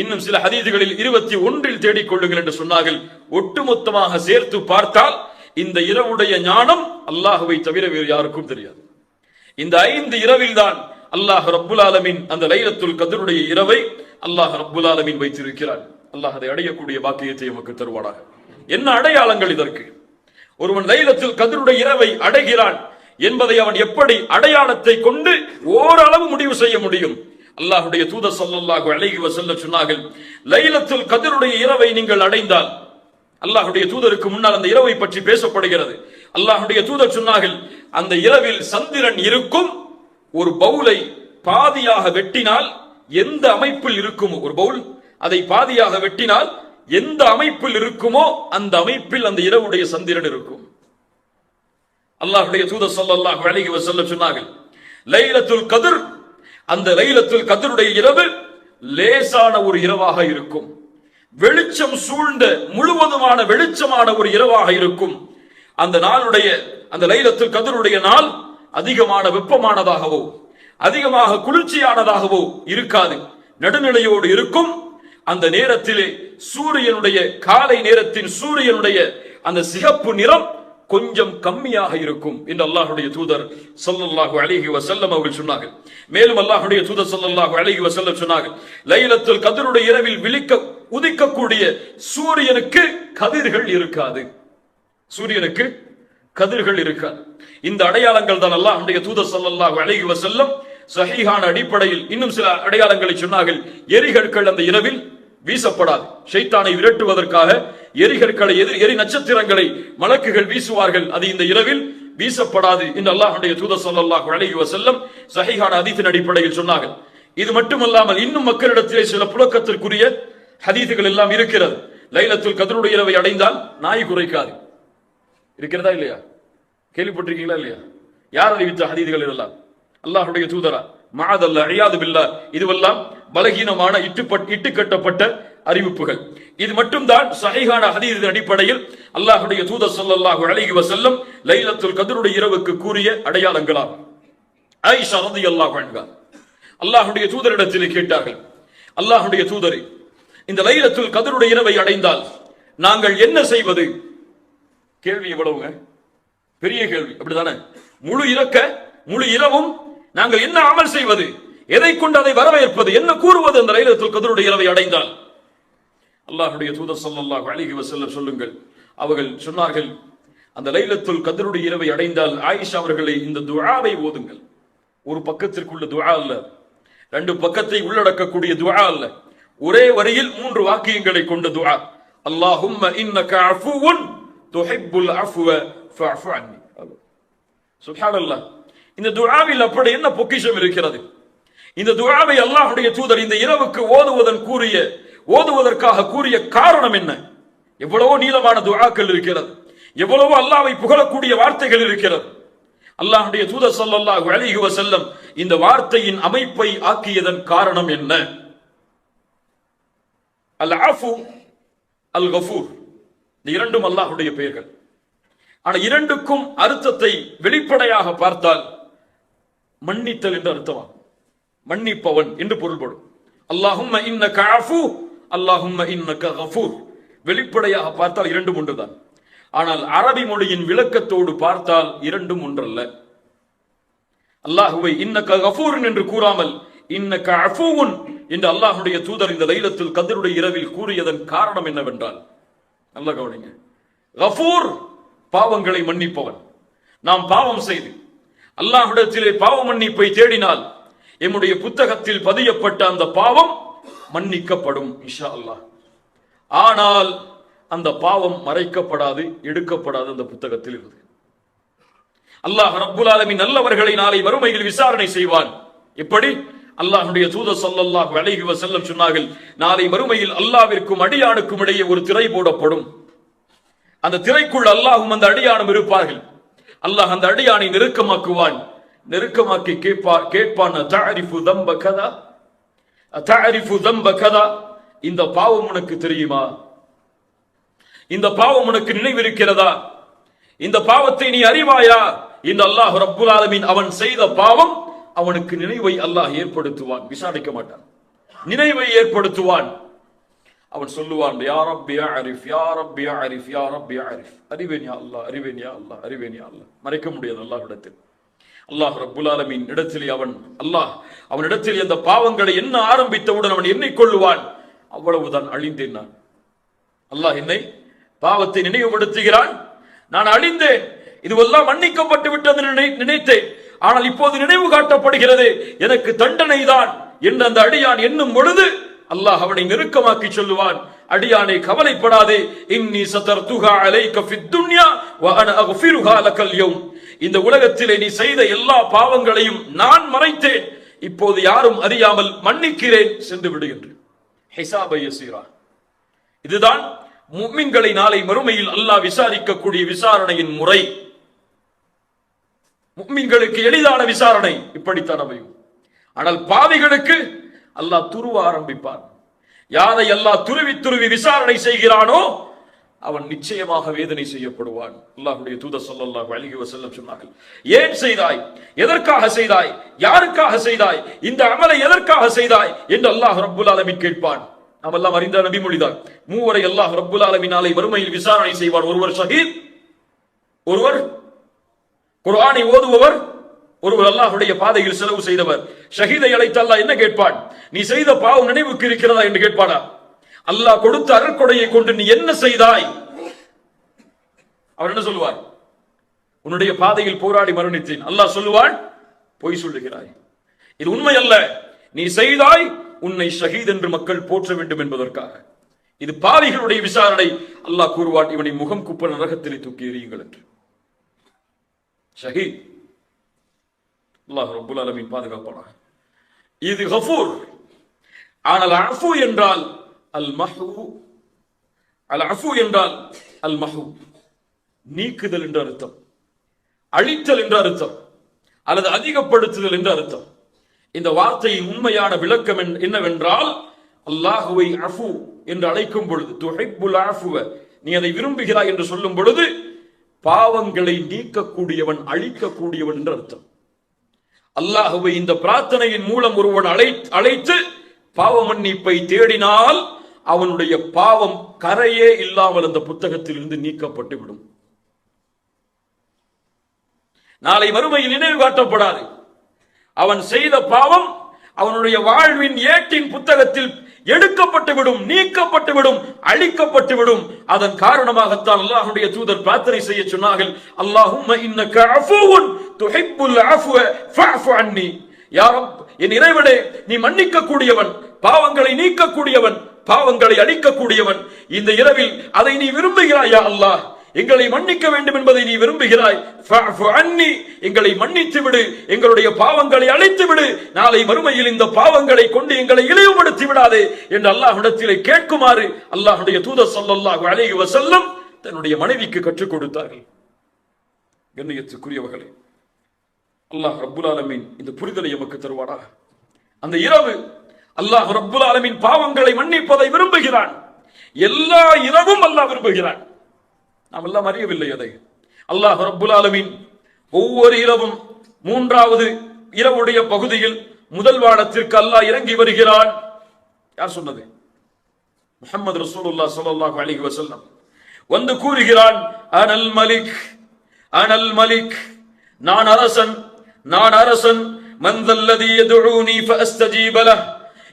S1: இன்னும் சில ஹதீதுகளில் 21 தேடிக்கொள்ளுங்கள் என்று சொன்னார்கள். ஒட்டுமொத்தமாக சேர்த்து பார்த்தால் இந்த இரவுடைய ஞானம் அல்லாஹ்வை தவிர வேறு யாருக்கும் தெரியாது. இந்த 5 இரவில் தான் அல்லாஹ் ரப்புல் ஆலமீன் அந்த லைலத்துல் கத்ருடைய இரவை அல்லாஹ் ரப்புல் ஆலமீன் வைத்திருக்கிறார். அல்லாஹ் அதை அடையக்கூடிய பாக்கியத்தை நமக்கு தருவானாக. என்ன அடையாளங்கள் இதற்கு? ஒருவன் லைலத்துல் கத்ருடைய இரவை அடைகிறான் என்பதை அவன் எப்படி அடையாளத்தை கொண்டு ஓரளவு முடிவு செய்ய முடியும்? அல்லாஹ்வுடைய தூதர் ஸல்லல்லாஹு அலைஹி வஸல்லம் சொன்னார்கள், லைலத்துல் கத்ருடைய இரவை நீங்கள் அடைந்தால், அல்லாஹ்வுடைய தூதருக்கு முன்னால் அந்த இரவை பற்றி பேசப்படுகிறது. அல்லாஹ்வுடைய தூதர் சொன்னார்கள், அந்த இரவில் சந்திரன் இருக்கும். ஒரு பவுலை பாதியாக வெட்டினால் எந்த அமைப்பில் இருக்குமோ, ஒரு பவுல் அதை பாதியாக வெட்டினால் எந்த அமைப்பில் இருக்குமோ அந்த அமைப்பில் அந்த இரவுடைய சந்திரன் இருக்கும். அல்லாஹ்வுடைய தூதர் ஸல்லல்லாஹு அலைஹி வஸல்லம் சொன்னார்கள், லைலத்துல் கத்ர், அந்த லைலத்துல் கத்ருடைய இரவு லேசான ஒரு இரவாக இருக்கும். வெளிச்சம் சூழ்ந்த முழுவதுமான வெளிச்சமான ஒரு இரவாக இருக்கும். அந்த நாளுடைய அந்த லைலத்துல் கத்ருடைய நாள் அதிகமான வெப்பமானதாகவோ அதிகமாக குளிர்ச்சியானதாகவோ இருக்காது, நடுநிலையோடு இருக்கும். அந்த நேரத்திலே சூரியனுடைய காலை நேரத்தின் சூரியனுடைய அந்த சிகப்பு நிறம் கொஞ்சம் கம்மியாக இருக்கும் என்று அல்லாஹ்வுடைய தூதர் ஸல்லல்லாஹு அலைஹி வஸல்லம் அவர்கள் சொன்னார்கள். மேலும் அல்லாஹ்வுடைய தூதர் ஸல்லல்லாஹு அலைஹி வஸல்லம் சொன்னார்கள், லைலத்துல் கத்ருடைய இரவில் உதிக்கக்கூடிய சூரியனுக்கு கதிர்கள் இருக்காது. சூரியனுக்கு கதிர்கள் இருக்காது. இந்த அடையாளங்கள் தான் அல்லாஹ்வுடைய தூதர் ஸல்லல்லாஹு அலைஹி வஸல்லம் சஹீஹான அடிப்படையில் இன்னும் சில அடையாளங்களை சொன்னார்கள். எரிகற்கள் அந்த இரவில் வீசப்படாது. ஷைத்தானை விரட்டுவதற்காக எரிகற்களை எரி நட்சத்திரங்களை மலக்குகள் வீசுவார்கள். அது இந்த இரவில் வீசப்படாது என்று அல்லாஹ்வுடைய தூதர் ஸல்லல்லாஹு அலைஹி வஸல்லம் சஹீஹான ஹதீஸின் அடிப்படையில் சொன்னார்கள். இது மட்டுமல்லாமல் இன்னும் மக்களிடத்திலே சில புழக்கத்திற்குரிய ஹதீஸுகள் எல்லாம் இருக்கிறது. லைலத்துல் கத்ருடைய இரவை அடைந்தால் நாய் குறைக்காது. இருக்கிறதா இல்லையா? கேள்விப்பட்டிருக்கீங்களா இல்லையா? யார் அறிவித்த ஹதீஸுகள் இதெல்லாம்? அல்லாஹ்வுடைய தூதரா? மஅதல்லா, இயாது பில்லாஹ். இதுவெல்லாம் பலகீனமான இட்டு கட்டப்பட்ட அறிவிப்புகள். இது மட்டும்தான் சஹீஹான ஹதீஸின் அடிப்படையில் அல்லாஹ்வுடைய தூதர் ஸல்லல்லாஹு அலைஹி வஸல்லம் லைலத்துல் கத்ருடைய இரவுக்கு கூறிய அடையாளங்களாகும். ஆயிஷா ரலியல்லாஹு அன்ஹா அல்லாஹ்வுடைய தூதரிடத்தில் கேட்டார்கள், அல்லாஹ்வுடைய தூதரே, இந்த லைலத்துல் கத்ருடைய இரவை அடைந்தால் நாங்கள் என்ன செய்வது? கேள்வி எவ்வளவுங்க? பெரிய கேள்வி, அப்படிதானே? முழு இரவும் நாங்கள் என்ன அமல் செய்வது? எதை கொண்டு அதை வரவேற்பது? என்ன கூறுவது அந்த லைலத்துல் கத்ருடைய இரவை அடைந்தால்? அல்லாஹ்வுடைய தூதர் ஸல்லல்லாஹு அலைஹி வஸல்லம் சொல்லுங்கள், அவர்கள் சொன்னார்கள், அந்த லைலத்துல் கத்ருடைய இரவை அடைந்தால் ஆயிஷா அவர்களை இந்த துஆவை ஓதுங்கள். ஒரு பக்கத்திற்குள்ள துஆ அல்ல, 2 பக்கத்தை உள்ளடக்கக்கூடிய துஆ அல்ல, ஒரே வரியில் 3 வாக்கியங்களை கொண்ட துஆ. அல்லாஹும்ம இன்னக அஃபுவுன் துஹிப்புல் அஃப்வ ஃபஅஃபு அன்னி. சுப்ஹானல்லாஹ். இந்த துஆவில் அப்படி என்ன பொக்கிஷம் இருக்கிறது? இந்த துஆவை அல்லாஹ்வுடைய தூதர் இந்த இரவுக்கு ஓதுவதற்காக கூறிய காரணம் என்ன? எவ்வளவோ நீளமான துஆக்கள் இருக்கிறது, எவ்வளவோ அல்லாஹ்வை புகழக்கூடிய வார்த்தைகள் இருக்கிறது. அல்லாஹ்வுடைய தூதர் ஸல்லல்லாஹு அலைஹி வஸல்லம் இந்த வார்த்தையின் அமைப்பை ஆக்கியதன் காரணம் என்ன? அல் அஃபு, அல் கஃபூர், இந்த இரண்டும் அல்லாஹ்வுடைய பெயர்கள். ஆனால் இரண்டுக்கும் அர்த்தத்தை வெளிப்படையாக பார்த்தால் மன்னித்தல் என்று அர்த்தமாகும். மன்னிப்பவன் என்று பொருள்படும். அல்லாஹும்ம இன்னக அஃபு, அல்லாஹும்ம இன்னக கஃபூர். வெளிப்படையாக பார்த்தால் இரண்டும் ஒன்றுதான். ஆனால் அரபி மொழியின் விளக்கத்தோடு பார்த்தால் இரண்டும் ஒன்றல்ல. அல்லாஹுவை இன்னக கஃபூர் என்று கூறாமல் இன்னக அஃபுவுன் என்று அல்லாஹ்வுடைய தூதர் இந்த லைலத்துல் கத்ருடைய இரவில் கூறியதன் காரணம் என்னவென்றால், நல்ல கவனிங்க, கஃபூர் பாவங்களை மன்னிப்பவன். நாம் பாவம் செய்து அல்லாஹ்விடத்திலே பாவ மன்னிப்பை தேடினால் எம்முடைய புத்தகத்தில் பதியப்பட்ட அந்த பாவம் மன்னிக்கப்படும் இன்ஷா அல்லாஹ். ஆனால் அந்த பாவம் மறைக்கப்படாது, எடுக்கப்படாது அந்த புத்தகத்தில் இருந்து. அல்லாஹ் ரப்புல் ஆலமீன் நல்லவர்களை நாளை மறுமையில் விசாரணை செய்வான். எப்படி? அல்லாஹ்வுடைய தூதர் ஸல்லல்லாஹு அலைஹி வஸல்லம் சொன்னார்கள், நாளை மறுமையில் அல்லாஹ்விற்கும் அடியானுக்கும் இடையே ஒரு திரை போடப்படும். அந்த திரைக்குள் அல்லாஹ்வும் அந்த அடியானும் இருப்பார்கள். அல்லாஹ் அந்த அடியானை நெருக்கமாக்குவான். நெருக்கமாக்கி கேட்பான், தஅரிஃபு தம்ப கதா, தஅரிஃபு தம்ப கதா, இந்த பாவம் உனக்கு தெரியுமா? இந்த பாவம் உனக்கு நினைவிருக்கிறதா? இந்த பாவத்தை நீ அறிவாயா? இந்த அல்லாஹ் ரப்புல் ஆலமீன் அவன் செய்த பாவம் அவனுக்கு நினைவை அல்லாஹ் ஏற்படுத்துவான். விசாரிக்க மாட்டான், நினைவை ஏற்படுத்துவான். அவன் சொல்லுவான், யா ரப்பி அரிஃப், யா ரப்பி அரிஃப், யா ரப்பி அரிஃப், அறிவேன் யா அல்லாஹ், அறிவேன் யா அல்லாஹ், அறிவேன் யா அல்லாஹ். மறைக்க முடியாது அல்லாஹ்விடத்தில். அல்லாஹ் ரப்புல் ஆலமீன் இடத்திலே அவனிடத்தில் அந்த பாவங்களை என்ன ஆரம்பித்தவுடன் அவன் எண்ணிக்கொள்ளுவான், அவ்வளவுதான், அழிந்தேன் நான். அல்லாஹ் என்னை பாவத்தை நினைவுபடுத்துகிறான், நான் அழிந்தேன், இதுவெல்லாம் மன்னிக்கப்பட்டு விட்டது நினைத்தேன், ஆனால் இப்போது நினைவு காட்டப்படுகிறது, எனக்கு தண்டனை தான் என்று அந்த அடியான் எண்ணும் பொழுது அல்லாஹ் அவனை நெருக்கமாக்கி சொல்லுவான், அடியானை கவலைப்படாதே, இன்னி சதர்துஹா அலைக ஃபித் துன்யா வ அன அக்ஃபிருஹா லகல் யௌம், இந்த உலகத்திலே நீ செய்த எல்லா பாவங்களையும் நான் மறைத்தேன், இப்போது யாரும் அறியாமல் மன்னிக்கிறேன், சென்று விடு என்று. ஹிசாபை யஸீரா. இதுதான் முஃமின்களை நாளை மறுமையில் அல்லாஹ் விசாரிக்கக்கூடிய விசாரணையின் முறை. முஃமின்களுக்கு எளிதான விசாரணை இப்படித்தான் அமையும். ஆனால் பாவிகளுக்கு அல்லாஹ் துருவ ஆரம்பிப்பான். யாரை அல்லாஹ் துருவி துருவி விசாரணை செய்கிறானோ அவன் நிச்சயமாக வேதனை செய்யப்படுவான். அல்லாஹ்வுடைய தூதர் ஸல்லல்லாஹு அலைஹி வஸல்லம் சொன்னார்கள், ஏன் செய்தாய், எதற்காக செய்தாய், யாருக்காக செய்தாய், இந்த அமலை எதற்காக செய்தாய் என்று அல்லாஹ் ரப்புல் ஆலமீன் கேட்பான். நாம் எல்லாம் அறிந்த நபிமொழிதான். மூவரை அல்லாஹ் ரப்புல் ஆலமீன் நாளை மறுமையில் விசாரணை செய்வான். ஒருவர் ஷஹீத், ஒருவர் குர்ஆனை ஓதுபவர், ஒருவர் அல்லாஹ்வுடைய பாதையில் செலவு செய்தவர். ஷஹீதை அழைத்து அல்லாஹ் என்ன கேட்பான், நீ செய்த பாவம் நினைவுக்கு இருக்கிறதா என்று கேட்பானா? அல்லாஹ் கொடுத்த அருட்கொடையை கொண்டு நீ என்ன செய்தாய்? அவர் என்ன சொல்லுவார்? உன்னுடைய பாதையில் போராடி மரணித்தேன். அல்லாஹ் சொல்லுவான், பொய் சொல்லுகிறாய், இது உண்மை அல்ல, நீ செய்தாய், உன்னை ஷஹீத் என்று மக்கள் போற்ற வேண்டும் என்பதற்காக. இது பாவிகளுடைய விசாரணை. அல்லாஹ் கூறுவான், இவனை முகம் குப்ப நரகத்திலே தூக்கி எறியுங்கள் என்று. ஷஹீத். அல்லாஹ் ரப்புல் ஆலமீன் பாதுகாப்பானாக. இது கஃபூர். ஆனால் அஃபு என்றால் அல் மஹூ, அல் அஃபு என்றால் அல் மஹூ, நீக்குதல் என்ற அர்த்தம், அழித்தல் என்ற அர்த்தம், அல்லது அதிகப்படுத்துதல் என்ற அர்த்தம். இந்த வார்த்தையின் உண்மையான விளக்கம் என்னவென்றால், அல்லாஹுவை அஃபு என்று அழைக்கும் பொழுது, துஹிப்புல் அஃவ, நீ அதை விரும்புகிறாய் என்று சொல்லும் பொழுது பாவங்களை நீக்கக்கூடியவன், அழிக்கக்கூடியவன் என்ற அர்த்தம். அல்லாஹுவை இந்த பிரார்த்தனையின் மூலம் ஒருவன் அழைத்து பாவ மன்னிப்பை தேடினால் அவனுடைய பாவம் கரையே இல்லாமல் அந்த புத்தகத்தில் இருந்து நீக்கப்பட்டு விடும். நாளை மறுமையில் நினைவு காட்டப்படாது. அவன் செய்த பாவம் அவனுடைய வாழ்வின் ஏட்டின் புத்தகத்தில் எடுக்கப்பட்டு விடும், நீக்கப்பட்டு விடும், அழிக்கப்பட்டு விடும். அதன் காரணமாகத்தான் அல்லாஹ்வுடைய தூதர் பிரார்த்தனை செய்ய சொன்னார்கள், அல்லாஹும்ம இன்னக அஃபூவுன் துஹிப்புல் அஃவ ஃபஅஃபு அன்னி. யா ரப், என் இறைவனே, நீ மன்னிக்க கூடியவன், பாவங்களை நீக்கக்கூடியவன், பாவங்களை அழிக்கக்கூடியவன். இந்த இரவில் அதை நீ விரும்புகிறாய் யா அல்லாஹ், எங்களை மன்னிக்க வேண்டும் என்பதை நீ விரும்புகிறாய். ஃபஅஃபு அன்னி, எங்களை மன்னித்து விடு, எங்களுடைய பாவங்களை அழித்து விடு, நாளை மறுமையில் இந்த பாவங்களை கொண்டு எங்களை இழிவுபடுத்தி விடாதே என்று அல்லாஹ்விடத்திலே கேட்குமாறு அல்லாஹ்வுடைய தூதர் ஸல்லல்லாஹு அலைஹி வஸல்லம் தன்னுடைய மனைவிக்கு கற்றுக் கொடுத்தார்கள். கண்ணியத்துக்குரியவர்களே, அல்லாஹ் ரப்புல் ஆலமீன் இந்த புரிதலை எமக்கு தருவானாக. அந்த இரவு அல்லாஹ் ரப்புல் ஆலமீன் பாவங்களை மன்னிப்பதை விரும்புகிறான். எல்லா இரவும் அல்லாஹ் விரும்புகிறான். நாம் எல்லாம் அறியவில்லை அதை. அல்லாஹ் ரப்புல் ஆலமீன் ஒவ்வொரு இரவும் மூன்றாவது இரவுடைய பகுதியில் முதல் வானத்திற்கு அல்லாஹ் இறங்கி வருகிறான். யார் சொன்னது? முஹம்மது ரசூலுல்லாஹ் ஸல்லல்லாஹு அலைஹி வஸல்லம் வந்து கூறுகிறான், அனல் மலிக், அனல் மலிக், நான் அரசன், நான் அரசன். மன் தல்லதி யதுஊனி ஃபஅஸ்தஜீப லஹ்,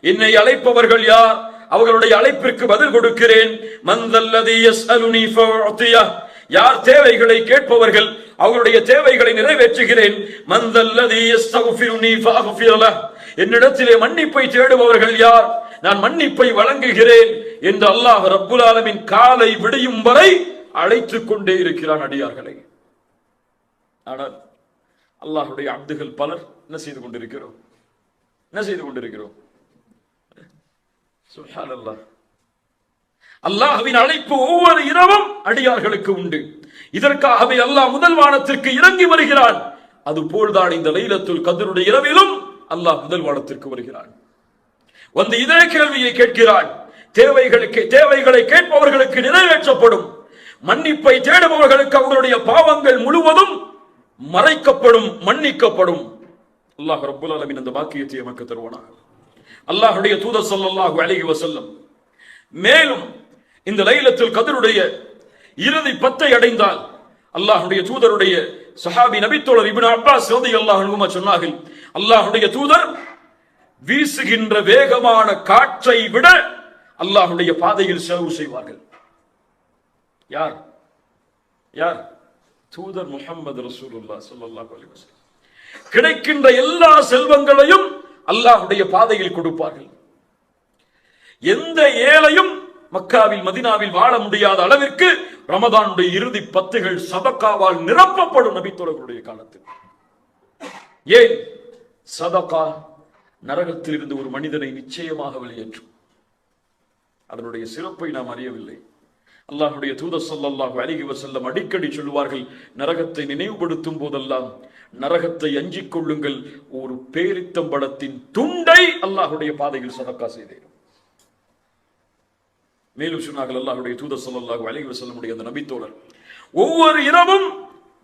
S1: என்னை அழைப்பவர்கள் யார், அவர்களுடைய அழைப்பிற்கு பதில் கொடுக்கிறேன். மன் தல்லதி யஸ்அலுனி ஃபஅஅதியஹ், யார் தேவைகளை கேட்பவர்கள் அவர்களுடைய தேவைகளை நிறைவேற்றுகிறேன். மன் தல்லதி யஸ்தக்ஃபிருனி ஃபஅக்ஃபிர் லஹ், என்னிடத்திலே மன்னிப்பை தேடுபவர்கள் யார், நான் மன்னிப்பை வழங்குகிறேன் என்று அல்லாஹ் ரப்புல் ஆலமீன் காலை விடியும் வரை அழைத்துக் கொண்டே இருக்கிறான் அடியார்களை. ஆனால் அல்லாஹ்வுடைய அப்துகள் பலர் என்ன செய்து கொண்டிருக்கிறோம், என்ன செய்து கொண்டிருக்கிறோம்? சுப்ஹானல்லாஹ். அல்லாஹ்வின் அழைப்பு ஒவ்வொரு இரவும் அடியார்களுக்கு உண்டு. இதற்காகவே அல்லாஹ் முதல் வானத்திற்கு இறங்கி வருகிறான். அதுபோல்தான் இந்த லைலத்துல் கத்ருடைய இரவிலும் அல்லாஹ் முதல் வானத்திற்கு வருகிறான். வந்து இதே கேள்வியை கேட்கிறான். தேவைகளை கேட்பவர்களுக்கு நிறைவேற்றப்படும், மன்னிப்பை தேடுபவர்களுக்கு அவர்களுடைய பாவங்கள் முழுவதும் மறைக்கப்படும், மன்னிக்கப்படும். அல்லாஹ் ரப்பல் ஆலமீன் அந்த வாக்கியத்தை நமக்கு தருவானாக. அல்லாஹ்வுடைய தூதர் ஸல்லல்லாஹு அலைஹி வஸல்லம் மேலும் இந்த லைலத்துல் கத்ருடைய இறுதி 10 அடைந்தால் அல்லாஹ்வுடைய தூதருடைய சஹாபி நபித்தோழர் இப்னு அப்பாஸ் ரலியல்லாஹு அன்ஹு சொன்னார்கள், அல்லாஹ்வுடைய தூதர் வீசுகின்ற வேகமான காற்றை விட அல்லாஹ்வுடைய பாதையில் செலவு செய்வார்கள். யார் யார்? தூதர் முஹம்மது ரசூலுல்லாஹ் ஸல்லல்லாஹு அலைஹி வஸல்லம். கிடைக்கின்ற எல்லா செல்வங்களையும் அல்லாஹ்வுடைய பாதையில் கொடுப்பார்கள். எந்த ஏழையும் மக்காவில் மதீனாவில் வாழ முடியாத அளவிற்கு ரமதானுடைய இறுதி 10கள் சதகாவால் நிரப்பப்படும் நபித்தோழர்களுடைய காலத்தில். ஏன்? சதகா நரகத்தில் இருந்து ஒரு மனிதனை நிச்சயமாக வெளியேற்றும். அதனுடைய சிறப்பை நாம் அறியவில்லை. அல்லாஹ்வுடைய தூதர் ஸல்லல்லாஹு அலைஹி வஸல்லம் அடிக்கடி சொல்வார்கள், நரகத்தை நினைவுபடுத்தும் போதெல்லாம் நரகத்தை அஞ்சிக் கொள்ளுங்கள், ஒரு பேரித்தம்பழத்தின் துண்டை அல்லாஹ்வுடைய பாதையில் சதகா செய்தேன். மேலும் சொன்னார்கள் அல்லாஹ்வுடைய தூதர் ஸல்லல்லாஹு அலைஹி வஸல்லமுடைய அந்த நபித்தோழர், ஒவ்வொரு இரவும்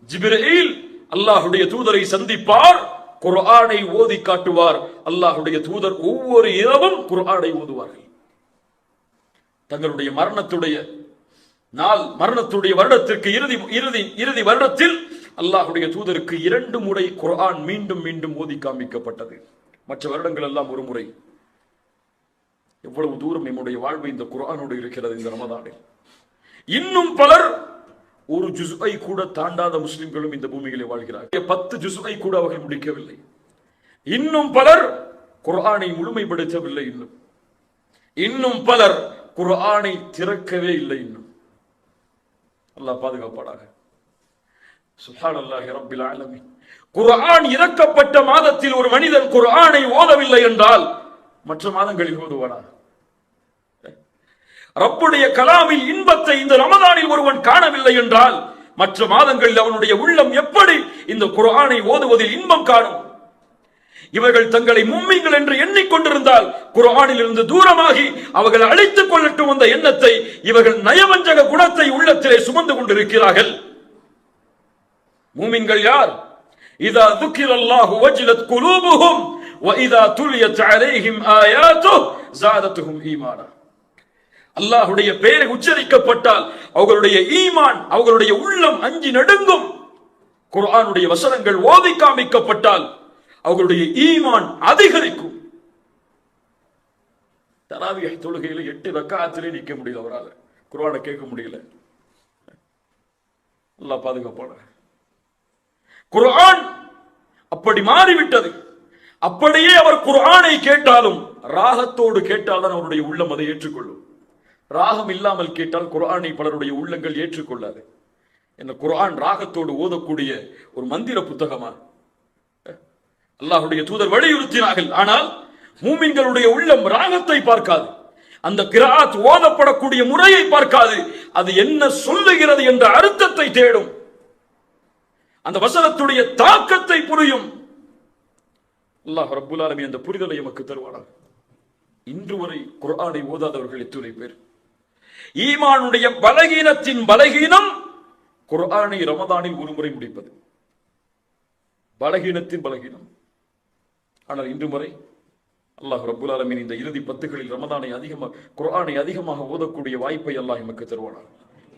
S1: ஜிப்ரீல் அல்லாஹ்வுடைய தூதரை சந்திப்பார், குர்ஆனை ஓதி காட்டுவார். அல்லாஹ்வுடைய தூதர் ஒவ்வொரு இரவும் குர்ஆனை ஓதுவார்கள். தங்களுடைய மரணத்துடைய வருடத்திற்கு இறுதி வருடத்தில் அல்லாஹ்வுடைய தூதருக்கு 2 முறை குர்ஆன் மீண்டும் மீண்டும் ஓதி காண்பிக்கப்பட்டது. மற்ற வருடங்கள் எல்லாம் ஒரு முறை. எவ்வளவு தூரம் நம்முடைய வாழ்வு இந்த குர்ஆனோடு இருக்கிறது இந்த ரமதானில். இன்னும் பலர் ஒரு ஜுஸ்ஐ கூட தாண்டாத முஸ்லிம்களும் இந்த பூமியிலே வாழ்கிறார்கள். 10 ஜுஸ்ஐ கூட அவர்கள் முடிக்கவில்லை. இன்னும் பலர் குர்ஆனை முழுமைப்படுத்தவில்லை. இன்னும் பலர் குர்ஆனை திறக்கவே இல்லை. இன்னும் அல்லாஹ் பாதுகாப்பானாக. சுப்ஹானல்லாஹி ரப்பில் ஆலமீன். குர்ஆன் இறக்கப்பட்ட மாதத்தில் ஒரு மனிதன் குர்ஆனை ஓதவில்லை என்றால் மற்ற மாதங்களில் ஓதுவானா? ரப்புடைய கலாமில் இன்பத்தை இந்த ரமதானில் ஒருவன் காணவில்லை என்றால் மற்ற மாதங்களில் அவனுடைய உள்ளம் எப்படி இந்த குர்ஆனை ஓதுவதில் இன்பம் காணும்? இவர்கள் தங்களை மும்மின்கள் என்று எண்ணிக்கொண்டிருந்தால் குர்ஆனில் இருந்து தூரமாகி அவர்கள் அழித்துக் கொள்ளட்டும் அந்த எண்ணத்தை இவர்கள் நயவஞ்சக குணத்தை உள்ளத்திலே சுமந்து கொண்டிருக்கிறார்கள். முமின்கள் யார்? இதா துக்கிரல்லாஹு வஜிலத் குலூபுஹும் வ இதா துலியத் அலைஹிம் ஆயாத்துஹு ஸாதத்துஹும் ஈமானா. அல்லாஹ்வுடைய பெயர் உச்சரிக்கப்பட்டால் அவர்களுடைய ஈமான், அவர்களுடைய உள்ளம் அஞ்சி நடுங்கும். குர்ஆனுடைய வசனங்கள் ஓதி காண்பிக்கப்பட்டால் அவர்களுடைய ஈமான் அதிகரிக்கும். தராவிஹ் தொழுகையில 8 ரக்காத்திலே நிக்க முடியல, அவரால குர்ஆனை கேட்க முடியல. அல்லாஹ் பாதுகாப்பான. குர்ஆன் அப்படி மாறிவிட்டது. அப்படியே அவர் குர்ஆனை கேட்டாலும் ராகத்தோடு கேட்டால்தான் அவருடைய உள்ளம் அதை ஏற்றுக்கொள்ளும். ராகம் இல்லாமல் கேட்டால் குர்ஆனை பலருடைய உள்ளங்கள் ஏற்றுக்கொள்ளாது. என்ன, குர்ஆன் ராகத்தோடு ஓதக்கூடிய ஒரு மந்திர புத்தகமா? அல்லாஹ்வுடைய தூதர் வலியுறுத்தினார்கள். ஆனால் மூமின்களுடைய உள்ளம் ராகத்தை பார்க்காது, அந்த கிராத் ஓதப்படக்கூடிய முறையை பார்க்காது, அது என்ன சொல்லுகிறது என்ற அர்த்தத்தை தேடும், அந்த வசனத்துடைய தாக்கத்தை புரியும். அல்லாஹ் ரப்புல் ஆலமீன் அந்த புரிதலை நமக்கு தருவானாக. இன்று வரை குர்ஆனை ஓதாதவர்கள் எத்தனை பேர்? ஈமானுடைய பலகீனத்தின் பலகீனம் குர்ஆனை ரமதானில் ஒரு முறை முடிப்பது, பலகீனத்தின் பலகீனம். ஆனால் இன்று முறை அல்லாஹ் ரப்புல் ஆலமீன் இந்த இறுதி 10களில் ரமதானை குர்ஆனை அதிகமாக ஓதக்கூடிய வாய்ப்பை அல்லாஹ் நமக்கு தருவானாக.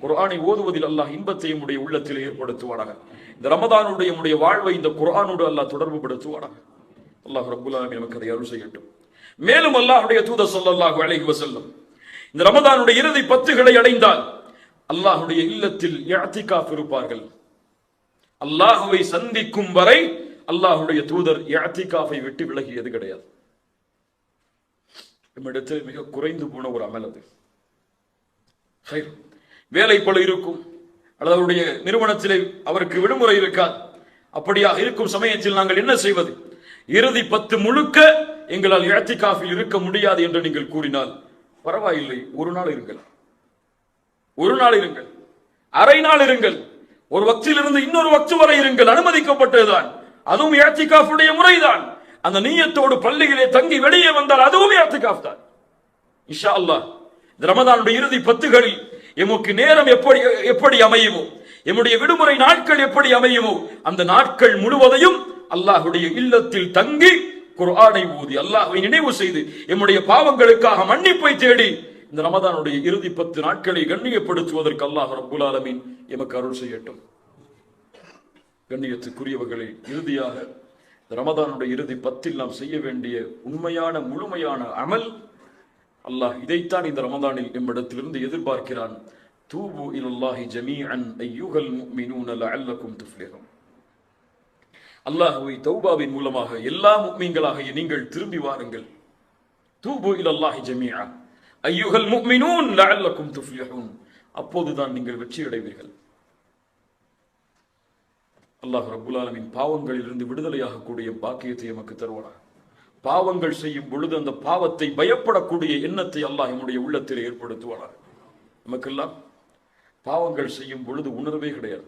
S1: குர்ஆனை ஓதுவதில் அல்லாஹ் இன்பத்தை நம்முடைய உள்ளத்தில் ஏற்படுத்துவானாக. இந்த ரமதானுடைய நம்முடைய வாழ்வை இந்த குர்ஆனோடு அல்லாஹ் தொடர்பு படுத்துவானாக. அல்லாஹ் ரப்புல் ஆலமீன் நமக்கு அதை அருள் செய்யட்டும். மேலும் அல்லாஹ்வுடைய தூதர் ஸல்லல்லாஹு அலைஹி வஸல்லம் இந்த ரமதானுடைய இறுதி 10களை அடைந்தால் அல்லாஹ்வுடைய இல்லத்தில் இஅ்திகாஃப் இருப்பார்கள். அல்லாஹ்வை சந்திக்கும் வரை அல்லாஹ்வுடைய தூதர் இஅ்திகாஃபை விட்டு விலகியது கிடையாது. நம்மிடத்தில் மிக குறைந்து போன ஒரு அமல் அது. வேலை பளு இருக்கும், அல்லது அவருடைய நிறுவனத்திலே அவருக்கு விடுமுறை இருக்காது. அப்படியாக இருக்கும் சமயத்தில் நாங்கள் என்ன செய்வது? இறுதி 10 முழுக்க எங்களால் இஅ்திகாஃபில் இருக்க முடியாது என்று நீங்கள் கூறினால் பரவாயில்லை, ஒரு நாள் இருங்கள், ஒரு நாள் இருங்கள், அரை நாள் இருங்கள். ஒரு வக்திலிருந்து இன்னொரு வக்து வரை இருங்கள், அனுமதிக்கப்பட்டதுதான். அதுவும் இஅ்திகாஃபுடைய முறைதான். அந்த நிய்யத்தோடு பள்ளியிலே தங்கி வெளியே வந்தால் அதுவும் இஅ்திகாஃப் தான். இன்ஷா அல்லாஹ் இந்த ரமதானுடைய இறுதி 10களில் எமக்கு நேரம் எப்படி அமையுமோ, எம்முடைய விடுமுறை நாட்கள் எப்படி அமையுமோ, அந்த நாட்கள் முழுவதையும் அல்லாஹ்வுடைய இல்லத்தில் தங்கி குர்ஆனை ஓதி அல்லாஹ்வை நினைவு செய்து எம்முடைய பாவங்களுக்காக மன்னிப்பை தேடி இந்த ரமதானுடைய இறுதி 10 நாட்களை கண்ணியப்படுத்துவதற்கு அல்லாஹ் ரப்புல் ஆலமீன் எமக்கு அருள் செய்யட்டும். கண்ணியத்துக்குரியவர்களே, இறுதியாக ரமதானுடைய இறுதி 10ல் நாம் செய்ய வேண்டிய உண்மையான முழுமையான அமல், அல்லாஹ் இதைத்தான் இந்த ரமதானில் எம்மிடத்திலிருந்து எதிர்பார்க்கிறான். தூபு இலல்லாஹி ஜமீஅன் அய்யுஹல் முஃமினூன லஅல்லகும் துஃப்லிஹூன். அல்லாஹ்வை தௌபாவின் மூலமாக எல்லா முஃமின்களாகிய நீங்கள் திரும்பி வாருங்கள். தூபு இலல்லாஹி ஜமீஅன் அய்யுஹல் முஃமினூன் லஅல்லகும் துஃப்லிஹூன். அப்போதுதான் நீங்கள் வெற்றி அடைவீர்கள். அல்லாஹ் ரப்புல் ஆலமீன் பாவங்களிலிருந்து விடுதலையாக கூடிய பாக்கியத்தை நமக்கு தருவானாக. பாவங்கள் செய்யும் பொழுது அந்த பாவத்தை பயப்படக்கூடிய எண்ணத்தை அல்லாஹ் நம்முடைய உள்ளத்தில் ஏற்படுத்துவானாக. நமக்கெல்லாம் பாவங்கள் செய்யும் பொழுது உணர்வே கிடையாது.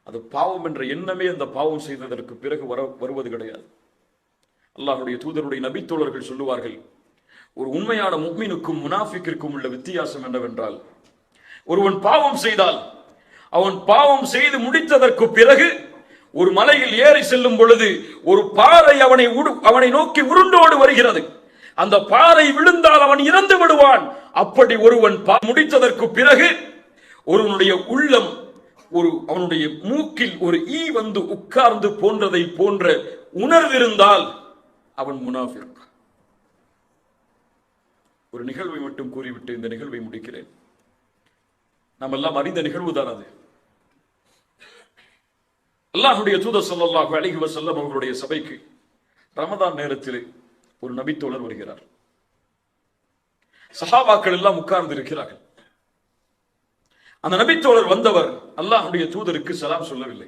S1: அது பாவம் என்ற எண்ணமே அந்த பாவம் செய்ததற்கு பிறகு வருவது கிடையாது. அல்லாஹ்வுடைய தூதருடைய நபித்தோழர்கள் சொல்லுவார்கள், ஒரு உண்மையான முஃமினுக்கும் முனாஃபிக்கிற்கும் உள்ள வித்தியாசம் என்னவென்றால், ஒருவன் பாவம் செய்தால் அவன் பாவம் செய்து முடித்ததற்கு பிறகு ஒரு மலையில் ஏறி செல்லும் பொழுது ஒரு பாறை அவனை நோக்கி உருண்டோடு வருகிறது. அந்த பாறை விழுந்தால் அவன் இறந்து விடுவான். அப்படி ஒருவன் முடித்ததற்கு பிறகு ஒருவனுடைய உள்ளம் அவனுடைய மூக்கில் ஒரு ஈ வந்து உட்கார்ந்து போன்றதை போன்ற உணர்விருந்தால் அவன் முனாஃபிக். ஒரு நிகழ்வை மட்டும் கூறிவிட்டு இந்த நிகழ்வை முடிக்கிறேன். நாம் எல்லாம் அறிந்த நிகழ்வுதான் அது. அல்லாஹ்வுடைய தூதர் ஸல்லல்லாஹு அலைஹி வஸல்லம் அவர்களுடைய சபைக்கு ரமதான் நேரத்திலே ஒரு நபித்தோழர் வருகிறார். சஹாபாக்கள் எல்லாம் உட்கார்ந்து இருக்கிறார்கள். அந்த நபித்தோழர் வந்தவர் அல்லாஹ்வுடைய தூதருக்கு சலாம் சொல்லவில்லை.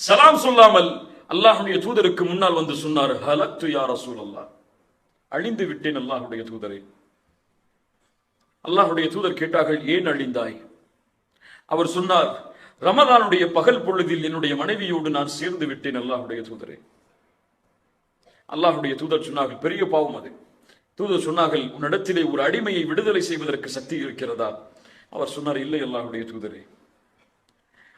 S1: சலாம் சொல்லாமல் அல்லாஹ்வுடைய தூதருக்கு முன்னால் வந்து சொன்னார், ஹலக்து யா ரசூலல்லாஹ், அழிந்து விட்டேன் அல்லாஹ்வுடைய தூதரே. அல்லாஹ்வுடைய தூதர் கேட்டார்கள், ஏன் அழிந்தாய்? அவர் சொன்னார், ரமதானுடைய பகல் பொழுதில் என்னுடைய மனைவியோடு நான் சேர்ந்து விட்டேன் அல்லாஹ்வுடைய தூதரே. அல்லாஹ்வுடைய தூதர் சொன்னார்கள், பெரிய பாவம் அது. தூதர் சொன்னார்கள், உன்னிடத்திலே ஒரு அடிமையை விடுதலை செய்வதற்கு சக்தி இருக்கிறதா? அவர் சொன்னார், இல்லை அல்லாஹ்வுடைய தூதரே.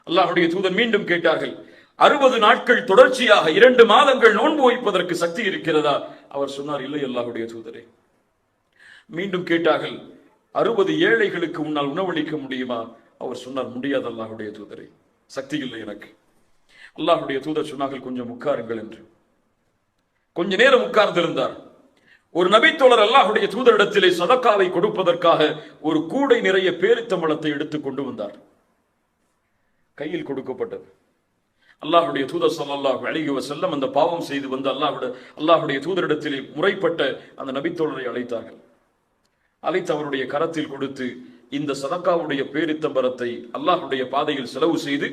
S1: அல்லாஹ்வுடைய தூதர் மீண்டும் கேட்டார்கள், 60 நாட்கள் தொடர்ச்சியாக 2 மாதங்கள் நோன்பு வைப்பதற்கு சக்தி இருக்கிறதா? அவர் சொன்னார், இல்லை அல்லாஹ்வுடைய தூதரே. மீண்டும் கேட்டார்கள், 60 ஏழைகளுக்கு உன்னால் உணவளிக்க முடியுமா? அவர் சொன்னார், முடியாது அல்லாஹ்வுடைய தூதரே, சக்தி இல்லை எனக்கு. அல்லாஹ்வுடைய தூதர் சொன்னார்கள், கொஞ்சம் உட்காருங்கள் என்று. கொஞ்ச நேரம் உட்கார்ந்திருந்தார். ஒரு நபித்தோழர் அல்லாஹ்வுடைய தூதரிடத்திலே சதக்காவை கொடுப்பதற்காக ஒரு கூடை நிறைய பேரித்தம்பழத்தை எடுத்து கொண்டு வந்தார். கையில் கொடுக்கப்பட்டது. அல்லாஹ்வுடைய தூதர் ஸல்லல்லாஹு அலைஹி வஸல்லம் அந்த பாவம் செய்து வந்து அல்லாஹ்வுடைய தூதரிடத்திலே முறைப்பட்ட அந்த நபித்தோழரை அழைத்தார்கள். அழைத்து அவருடைய கரத்தில் கொடுத்து, இந்த சதக்காவுடைய பேரித்தம்பரத்தை அல்லாஹ்வுடைய பாதையில் செலவு செய்து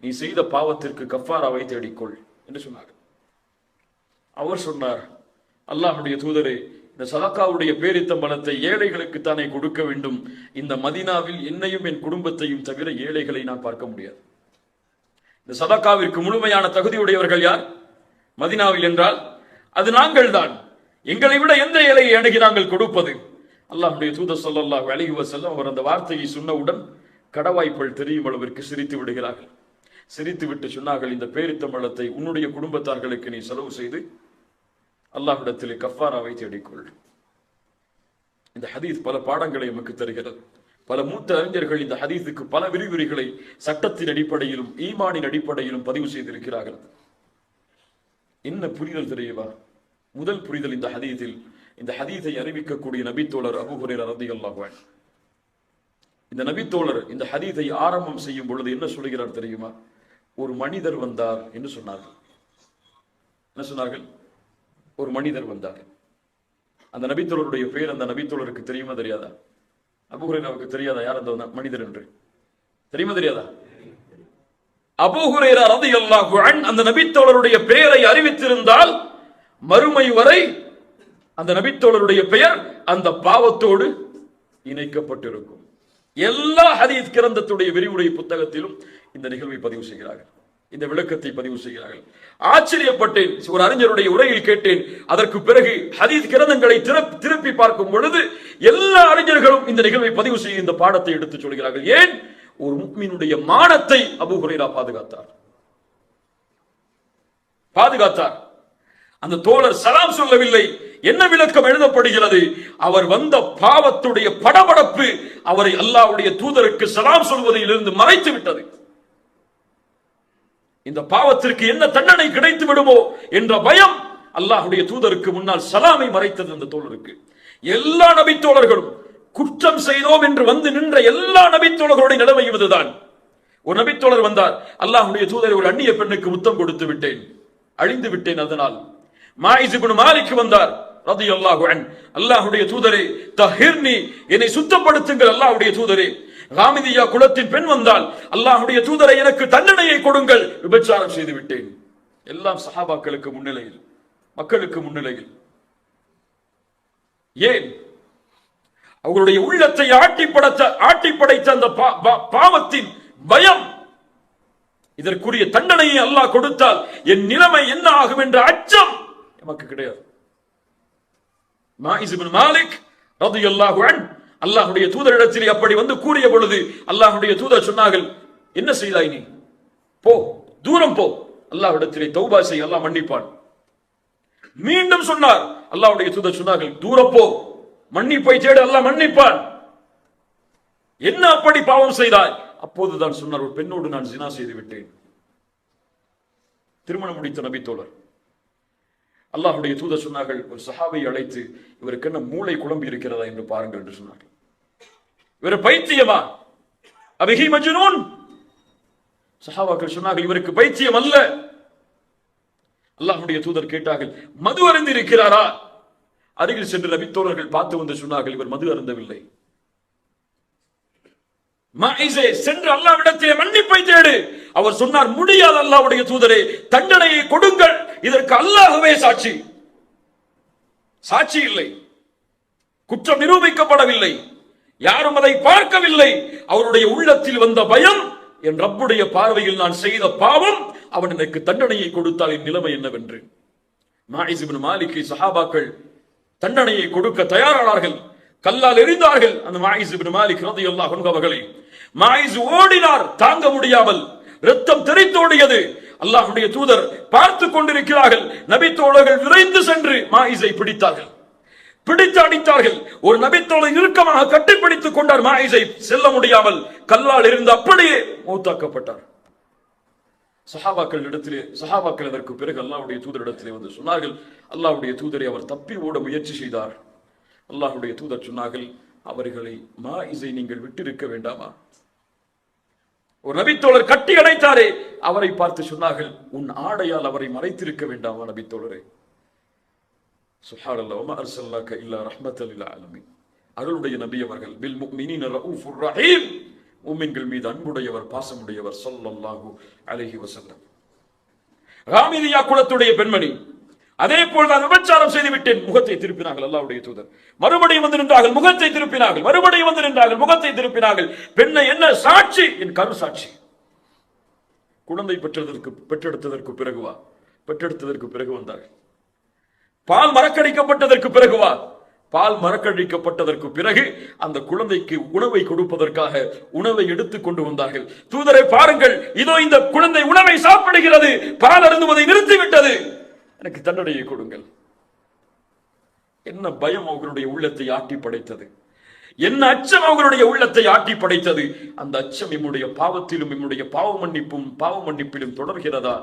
S1: நீ செய்த பாவத்திற்கு கஃபாராவை தேடிக்கொள் என்று சொன்னார். அவர் சொன்னார், அல்லாஹ்வுடைய தூதரே, இந்த சதக்காவுடைய பேரித்தம்பலத்தை ஏழைகளுக்கு தானே கொடுக்க வேண்டும். இந்த மதீனாவில் என்னையும் என் குடும்பத்தையும் தவிர ஏழைகளை நான் பார்க்க முடியாது. இந்த சதக்காவிற்கு முழுமையான தகுதியுடையவர்கள் யார் மதீனாவில் என்றால் அது நாங்கள் தான். எங்களை விட எந்த ஏழையை அணுகி நாங்கள் கொடுப்பது? அல்லாஹ்வுடைய தூதர் ஸல்லல்லாஹு அலைஹி வஸல்லம் அவர் அந்த வார்த்தையை சொன்னவுடன் கடவாய்ப்பல் தெரியும் அளவிற்கு சிரித்து விடுகிறார்கள். சிரித்து விட்டு சொன்னார்கள், இந்த பேரித்தம்பழத்தை உன்னுடைய குடும்பத்தார்களுக்கு நீ செலவு செய்து அல்லாஹ்விடத்திலே கஃபாராவை தேடிக்கொள். இந்த ஹதீஸ் பல பாடங்களை நமக்கு தருகிறது. பல மூத்த அறிஞர்கள் இந்த ஹதீஸுக்கு பல விரிவுரைகளை சட்டத்தின் அடிப்படையிலும் ஈமானின் அடிப்படையிலும் பதிவு செய்திருக்கிறார்கள். என்ன புரிதல் தெரியுமா? முதல் புரிதல், இந்த ஹதீஸில் இந்த ஹதீஸை அறிவிக்கக்கூடிய நபித்தோழர் அபூ ஹுரைரா ரலியல்லாஹு அன்ஹு. இந்த நபித்தோழர் இந்த ஹதீஸை ஆரம்பம் செய்யும் பொழுது என்ன சொல்கிறார் தெரியுமா? ஒரு மனிதர் வந்தார் என்று சொன்னார்கள். என்ன சொன்னார்கள்? ஒரு மனிதர் வந்தார். அந்த நபித்தோழருடைய பெயர் அந்த நபித்தோழருக்கு தெரியுமா தெரியாதா? அபூ ஹுரைராவுக்கு தெரியாதா யார் அந்த மனிதர் என்று? தெரியுமா தெரியாதா? அபூ ஹுரைரா ரலியல்லாஹு அன்ஹு அந்த நபித்தோழருடைய பெயரை அறிவித்திருந்தால் மறுமை வரை அந்த நபித்தோழருடைய பெயர் அந்த பாவத்தோடு இணைக்கப்பட்டிருக்கும்.
S2: எல்லா ஹதீஸ் கிரந்தத்துடைய விரிவுரை புத்தகத்திலும் இந்த நிகழ்வை பதிவு செய்கிறார்கள், இந்த விளக்கத்தை பதிவு செய்கிறார்கள். ஆச்சரியப்பட்டேன். ஒரு அறிஞருடைய உரையில் கேட்டேன். அதற்கு பிறகு ஹதீஸ் கிரந்தங்களை திருப்பி பார்க்கும் பொழுது எல்லா அறிஞர்களும் இந்த நிகழ்வை பதிவு செய்ய இந்த பாடத்தை எடுத்து சொல்கிறார்கள். ஏன்? ஒரு முஃமினுடைய மானத்தை அபூ ஹுரைரா பாதுகாத்தார். அந்த தோழர் சலாம் சொல்லவில்லை. என்ன விளக்கம் எழுதப்படுகிறது? அவர் வந்த பாவத்துடைய படபடப்பு அவரை அல்லாஹ்வுடைய தூதருக்கு சலாம் சொல்வதிலிருந்து மறைத்து விட்டது. இந்த பாவத்திற்கு என்ன தண்டனை கிடைத்து விடுமோ என்ற பயம் அல்லாஹ்வுடைய தூதருக்கு முன்னால் சலாமை மறைத்தது. அந்த தோழருக்கு எல்லா நபித்தோழர்களும் குற்றம் செய்தோம் என்று வந்து நின்ற எல்லா நபித்தோழர்களுடைய நிலைமை இதுதான். ஒரு நபித்தோழர் வந்தார், அல்லாஹ்வுடைய தூதரை ஒரு அந்நிய பெண்ணுக்கு முத்தம் கொடுத்து விட்டேன், அழிந்து விட்டேன். அதனால் மாயிஸ் இப்னு மாலிக் வந்தார் ரலியல்லாஹு அன்ஹு, அல்லாஹ்வுடைய தூதரே தஹிர்னி, என்னை சுத்தப்படுத்துங்கள் அல்லாஹ்வுடைய தூதரே. காமிதியா குலத்தின் பெண் வந்தால், அல்லாஹ்வுடைய தூதரை எனக்கு தண்டனையை கொடுங்கள், விபச்சாரம் செய்து விட்டேன். எல்லாம் சஹாபாக்களுக்கு முன்னிலையில், மக்களுக்கு முன்னிலையில். ஏன்? அவர்களுடைய உள்ளத்தை ஆட்டி படைத்த அந்த பாவத்தின் பயம். இதற்குரிய தண்டனையை அல்லாஹ் கொடுத்தால் என் நிலைமை என்ன ஆகும் என்ற அச்சம் நமக்கு கிடையாது. மாயிஸ் இப்னு மாலிக் ரலியல்லாஹு அன்ஹு அல்லாஹ்வுடைய தூதரிடத்தில் அப்படி வந்து கூறிய பொழுது அல்லாஹ்வுடைய தூதர் சொன்னார்கள், என்ன செய்தாய் நீ? போ, தூரம் போ, அல்லாஹ்விடத்திலே தௌபா செய், அல்லாஹ் மன்னிப்பான். மீண்டும் சொன்னார், அல்லாஹ்வுடைய தூதர் சொன்னார்கள், தூரம் போ, மன்னிப்பை தேடு, அல்லாஹ் மன்னிப்பான். என்ன அப்படி பாவம் செய்தாய்? அப்போதுதான் சொன்னார், ஒரு பெண்ணோடு நான் ஜினா செய்து விட்டேன். திருமணம் முடித்த நபி தோழர். அல்லாஹ்வுடைய தூதர் சொன்னார்கள், ஒரு சஹாபை அழைத்து, இவருக்கு என்ன மூளை குழம்பி இருக்கிறதா என்று பாருங்கள் என்று சொன்னார்கள். இவர் பைத்தியமா? அபிஹி மஜ்னூன்? சஹாபாக்கள் சொன்னார்கள், இவருக்கு பைத்தியம் அல்ல. அல்லாஹ்வுடைய தூதர் கேட்டார்கள், மது அருந்தி இருக்கிறாரா? அருகில் சென்று நபி தோழர்கள் பார்த்து வந்து சொன்னார்கள், இவர் மது அருந்தவில்லை. மாயிஸே, சென்று அல்லாஹ்விடத்திலே மன்னிப்பை தேடு. அவர் சொன்னார், முடியாது அல்லாஹ்வுடைய தூதரே, தண்டனையை கொடுங்கள், இதற்கு அல்லாஹ்வே சாட்சி. சாட்சி இல்லை, குற்றம் நிரூபிக்கப்படவில்லை, யாரும் அதை பார்க்கவில்லை. அவருடைய உள்ளத்தில் வந்த பயம், என் ரப்புடைய பார்வையில் நான் செய்த பாவம், அவன் எனக்கு தண்டனையை கொடுத்தால் என் நிலைமை என்னவென்று. மாயிஸ் இப்னு மாலிக்கை சஹாபாக்கள் தண்டனையை கொடுக்க தயாரானார்கள், கல்லால் எறிந்தார்கள். அந்த மாயிஸ் இப்னு மாலிக் ரலியல்லாஹு அன்ஹு அவர்களை மாயிஸ் ஓடினார், தாங்க முடியாமல் இரத்தம் தெறித்தோடியது. அல்லாஹ்வுடைய தூதர் பார்த்து கொண்டிருக்கிறார்கள். நபி தோழர்கள் விரைந்து சென்று மாயிஸை பிடித்தார்கள், பிடித்து அடித்தார்கள். ஒரு நபி தோழர் இறுக்கமாக கட்டிப்பிடித்துக் கொண்டார். மாயிஸை செல்ல முடியாமல் கல்லால் இருந்து அப்படியே மௌத்தாக்கப்பட்டார். சஹாபாக்கள் அதற்கு பிறகு அல்லாஹ்வுடைய தூதரிடத்திலே வந்து சொன்னார்கள், அல்லாஹ்வுடைய தூதரை அவர் தப்பி ஓட முயற்சி செய்தார். அல்லாஹ்வுடைய தூதர் சொன்னார்கள், அவர்களை மாயிஸை நீங்கள் விட்டிருக்க வேண்டாமா? ஒரு நபித்தோழர் கட்டி அணைத்தாரே, அவரை பார்த்து சொன்னார்கள், உன் ஆடையால் அவரை மறைத்திருக்க வேண்டாமா நபித்தோழரே? சுப்ஹானல்லாஹ், வமா அர்ஸல்னாக இல்லா ரஹ்மத்தல் லில் ஆலமீன். அருளுடைய நபி அவர்கள் பில் முஃமினீன ரഊஃபுர் ரஹீம், முஃமின்கள் மீது அன்புடையவர், பாசமுடையவர் ஸல்லல்லாஹு அலைஹி வஸல்லம். காமிதியா குலத்துடைய பெண்மணி, அதே போல் நான் விபச்சாரம் செய்து விட்டேன், முகத்தை திருப்பினார்கள் அல்லாஹ்வுடைய தூதர். மறுபடியும் வந்து நின்றார்கள், முகத்தை திருப்பினார்கள், மறுபடியும் வந்து நின்றார்கள், முகத்தை திருப்பினார்கள். பெண்ணை என்ன சாட்சி? என் கரு சாட்சி. குழந்தை பெற்றெடுத்ததற்கு பிறகு வந்தார்கள். பால் மறக்கடிக்கப்பட்டதற்கு பிறகுவா? பால் மறக்கடிக்கப்பட்டதற்கு பிறகு அந்த குழந்தைக்கு உணவை கொடுப்பதற்காக உணவை எடுத்துக் கொண்டு வந்தார்கள். தூதரை பாருங்கள், இதோ இந்த குழந்தை உணவை சாப்பிடுகிறது, பால் அருந்துவதை நிறுத்திவிட்டது, எனக்கு தண்டனையை கொடுங்கள். என்ன பயம் அவர்களுடைய உள்ளத்தை ஆட்டி படைத்தது, என்ன அச்சம் அவர்களுடைய உள்ளத்தை ஆட்டி படைத்தது. அந்த அச்சம் நம்முடைய பாவத்திலும் நம்முடைய பாவ மன்னிப்பிலும் தொடர்கிறதா?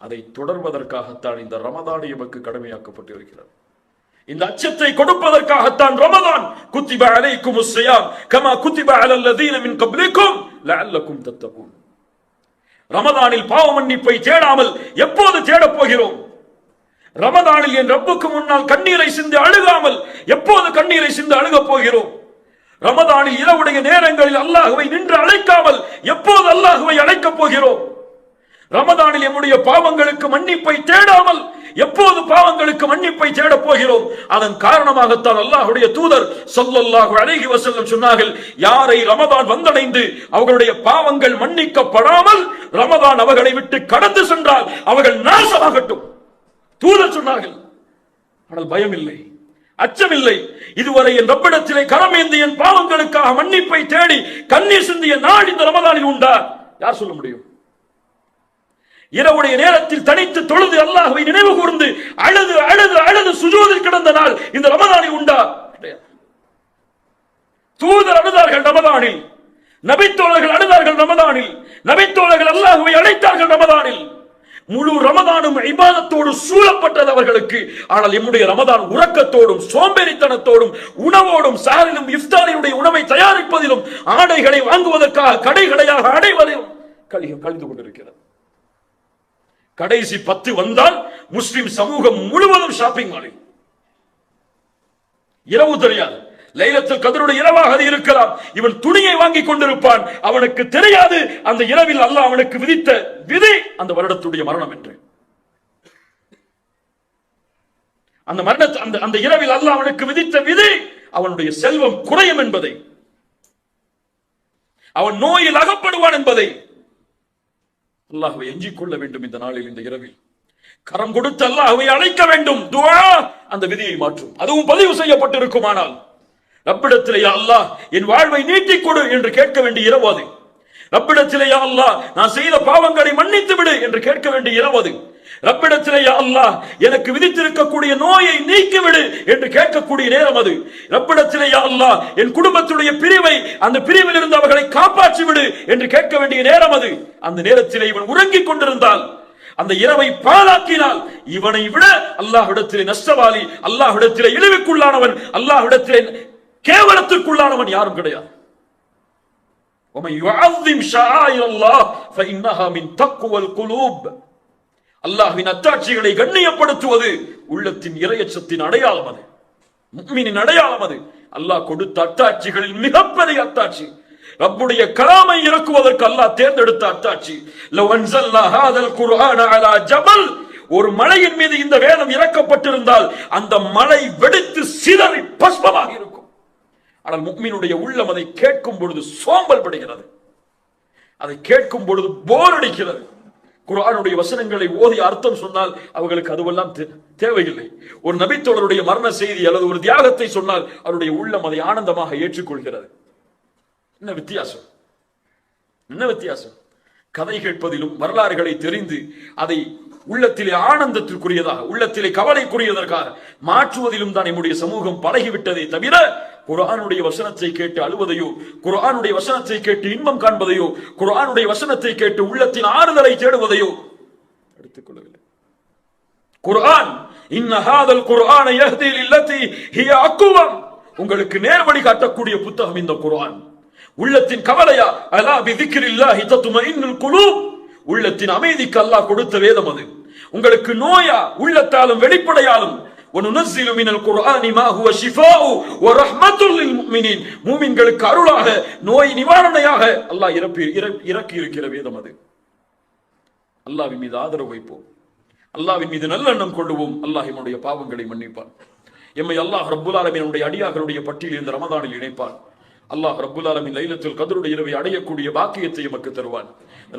S2: அதை தொடர்வதற்காகத்தான் இந்த ரமதான் எமக்கு கடமையாக்கப்பட்டு இருக்கிறது. இந்த அச்சத்தை கொடுப்பதற்காகத்தான் ரமதான் குத்திப அலைக்குமுஸ் ஸியாம் கமா குத்திப அலல் லதீன மின் கப்லிக்கும் லஅல்லக்கும் தத்தகூன். ரமதானில் பாவ மன்னிப்பை தேடாமல் எப்போது தேடப் போகிறோம்? ரமதானில் என் ரப்புக்கு முன்னால் கண்ணீரை சிந்து அழுகாமல் எப்போது கண்ணீரை சிந்து அழுகப் போகிறோம்? ரமதானில் இரவுடைய நேரங்களில் அல்லாஹ்வை நின்று அழைக்காமல் எப்போது அல்லாஹ்வை அழைக்கப் போகிறோம்? ரமதானில் நம்முடைய பாவங்களுக்கு மன்னிப்பை தேடாமல் எப்போது பாவங்களுக்கு மன்னிப்பை தேடப் போகிறோம்? அதன் காரணமாகத்தான் அல்லாஹ்வுடைய தூதர் ஸல்லல்லாஹு அலைஹி வஸல்லம் சொன்னார்கள், யாரை ரமதான் வந்தடைந்து அவர்களுடைய பாவங்கள் மன்னிக்கப்படாமல் ரமதான் அவர்களை விட்டு கடந்து சென்றால் அவர்கள் நாசமாகட்டும். தூதர் சொன்னார்கள். ஆனால் பயம் இல்லை, அச்சமில்லை. இதுவரை என் ரப்பிடத்திலே கரமேந்தி என் பாவங்களுக்காக மன்னிப்பை தேடி கண்ணீர் சிந்திய நாள் இந்த ரமதானில் உண்டா? யார் சொல்ல முடியும்? இரவுடைய நேரத்தில் தனித்து தொழுது அல்லாஹ்வை நினைவு கூர்ந்து அழுது அழுது அழுது சுஜூதில் கிடந்த நாள் இந்த ரமதானில் உண்டா? தூதர் அழுதார்கள் ரமதானில், நபித்தோழர்கள் அழுதார்கள் ரமதானில், நபித்தோழர்கள் அல்லாஹ்வை அழைத்தார்கள் ரமதானில். முழு ரமதானும் இபாதத்தோடு சூழப்பட்டது அவர்களுக்கு. ஆனால் நம்முடைய ரமதான் உறக்கத்தோடும் சோம்பேறித்தனத்தோடும் உணவோடும் சாரிலும் இஃப்தாரியுடைய உணவை தயாரிப்பதிலும் ஆடைகளை வாங்குவதற்காக கடைகளையாக அடைவதிலும் கழிந்து கொண்டிருக்கிறது. கடைசி 10 வந்தால் முஸ்லிம் சமூகம் முழுவதும் ஷாப்பிங் மாலில். இரவு தெரியாது, லைலத்துல் கத்ருடைய இரவாக அது இருக்கலாம். இவன் துணியை வாங்கி கொண்டிருப்பான், அவனுக்கு தெரியாது அந்த இரவில் அல்லாஹ் அவனுக்கு விதித்த விதி அந்த வருடத்துடைய மரணம் என்று. அந்த இரவில் அல்லாஹ் அவனுக்கு விதித்த விதி அவனுடைய செல்வம் குறையும் என்பதை, அவன் நோயில் அகப்படுவான் என்பதை அல்லாஹ்வை எஞ்சிக் கொள்ள வேண்டும். இந்த நாளில், இந்த இரவில் கரம் கொடுத்து அல்லாஹ்வை அழைக்க வேண்டும். துஆ அந்த விதியை மாற்றும். அதுவும் பதிவு செய்யப்பட்டிருக்குமானால் ரப்பிடத்திலே யா அல்லாஹ் என் வாழ்வை நீட்டிக் கொடு என்று கேட்க வேண்டிய இரவு அது. ரப்பிடத்திலே யா அல்லாஹ் நான் செய்த பாவங்களை மன்னித்து விடு என்று கேட்க வேண்டிய இரவு அது. ரப்பிடத்திலே யா அல்லாஹ் எனக்கு விதித்திருக்கக்கூடிய நோயை நீக்கிவிடு என்று கேட்கக்கூடிய நேரம் அது. ரப்பிடத்திலே யா அல்லாஹ் என் குடும்பத்துடைய பிரிவை, அந்த பிரிவில் இருந்து அவர்களை காப்பாற்றி விடு என்று கேட்க வேண்டிய நேரம் அது. அந்த நேரத்திலே இவன் உறங்கிக் கொண்டிருந்தால், அந்த இரவை பாழாக்கினால், இவனை விட அல்லாஹ்விடத்திலே நஷ்டவாளி, அல்லாஹ்விடத்திலே இழிவுக்குள்ளானவன், அல்லாஹ்விடத்திலே கேவலத்திற்குள்ளானவன் யாரும் கிடையாது. وَمَن يُعَظِّمْ شَعَائِرَ اللَّهِ فَإِنَّهَا مِن تَقْوَى الْقُلُوبِ. அல்லாஹ்வின் அத்தாட்சிகளை கண்ணியப்படுத்துவது உள்ளத்தின் இறையச்சத்தின் அடையாளம் அது, முஃமினின் அடையாளம் அது. அல்லாஹ் கொடுத்த அத்தாட்சிகளில் மிகப்பெரிய அத்தாட்சி ரப்புடைய கலாமை இறக்குவதற்கு அல்லாஹ் தேர்ந்தெடுத்த அத்தாட்சி. லவ் அன்ஸல்னா ஹாதல் குர்ஆன அலா ஜபல், ஒரு மலையின் மீது இந்த வேதம் இறக்கப்பட்டிருந்தால் அந்த மலை வெடித்து சிதறி பஸ்மமாக இருக்கும். ஆனால் முஃமினுடைய உள்ளம் அதை கேட்கும் பொழுது சோம்பல் படுகிறது, அதை கேட்கும் பொழுது போர் அடிக்கிறது. குர்ஆனுடைய வசனங்களை ஓதி அர்த்தம் சொன்னால் அவர்களுக்கு அதுவெல்லாம் தேவையில்லை. ஒரு நபித்தோழருடைய மரண செய்தி அல்லது ஒரு தியாகத்தை சொன்னால் அவருடைய உள்ளம் அதை ஆனந்தமாக ஏற்றுக்கொள்கிறது. என்ன வித்தியாசம்? என்ன வித்தியாசம்? கதை கேட்பதிலும் வரலாறுகளை தெரிந்து அதை உள்ளத்திலே ஆனந்தத்திற்குரியதாக, உள்ளத்திலே கவலைக்குரியதற்காக மாற்றுவதிலும் தான் நம்முடைய சமூகம் பழகிவிட்டதை தவிர, குர்ஆனுடைய வசனத்தை கேட்டு அழுவதையோ, குர்ஆனுடைய வசனத்தை கேட்டு இன்பம் காண்பதையோ, குர்ஆனுடைய வசனத்தை கேட்டு உள்ளத்தின் ஆறுதலை தேடுவதையோ எடுத்துக் கொள்ளவில்லை. குர்ஆன் இன்ன ஹாதல் குர்ஆன யஹ்தி லில்லதி ஹிய அக்வம், உங்களுக்கு நேர்வழி காட்டக்கூடிய புத்தகம் இந்த குர்ஆன். உள்ளத்தின் கவலையா, அலா பிதிக்ரில்லாஹி தத்மஇன்னுல் குலூப், உள்ளத்தின் அமைதிக்கு அல்லாஹ் கொடுத்த வேதம் அது. உங்களுக்கு நோயா, உள்ளத்தாலும் வெளிப்படையாலும், وَنُنَزِّلُ مِنَ الْقُرْآنِ مَا هُوَ شِفَاءٌ وَرَحْمَةٌ لِلْمُؤْمِنِينَ, மூமின்களுக்கு அருளாக, நோய் நிவாரணையாக அல்லாஹ் இறக்கி இருக்கிற வேதம் அது. அல்லாஹ்வின் மீது ஆதரவு வைப்போம், அல்லாஹ்வின் மீது நல்லெண்ணம் கொள்ளுவோம். அல்லாஹ் நம்முடைய பாவங்களை மன்னிப்பான். எம்மை அல்லாஹ் ரப்புல் ஆலமீனுடைய அடியார்களுடைய பட்டியலில் இந்த ரமதானில் இணைப்பான். அல்லாஹ் ரப்புல் ஆலமீன் லைலத்துல் கத்ருடைய இரவை அடையக்கூடிய பாக்கியத்தை எமக்கு தருவான்.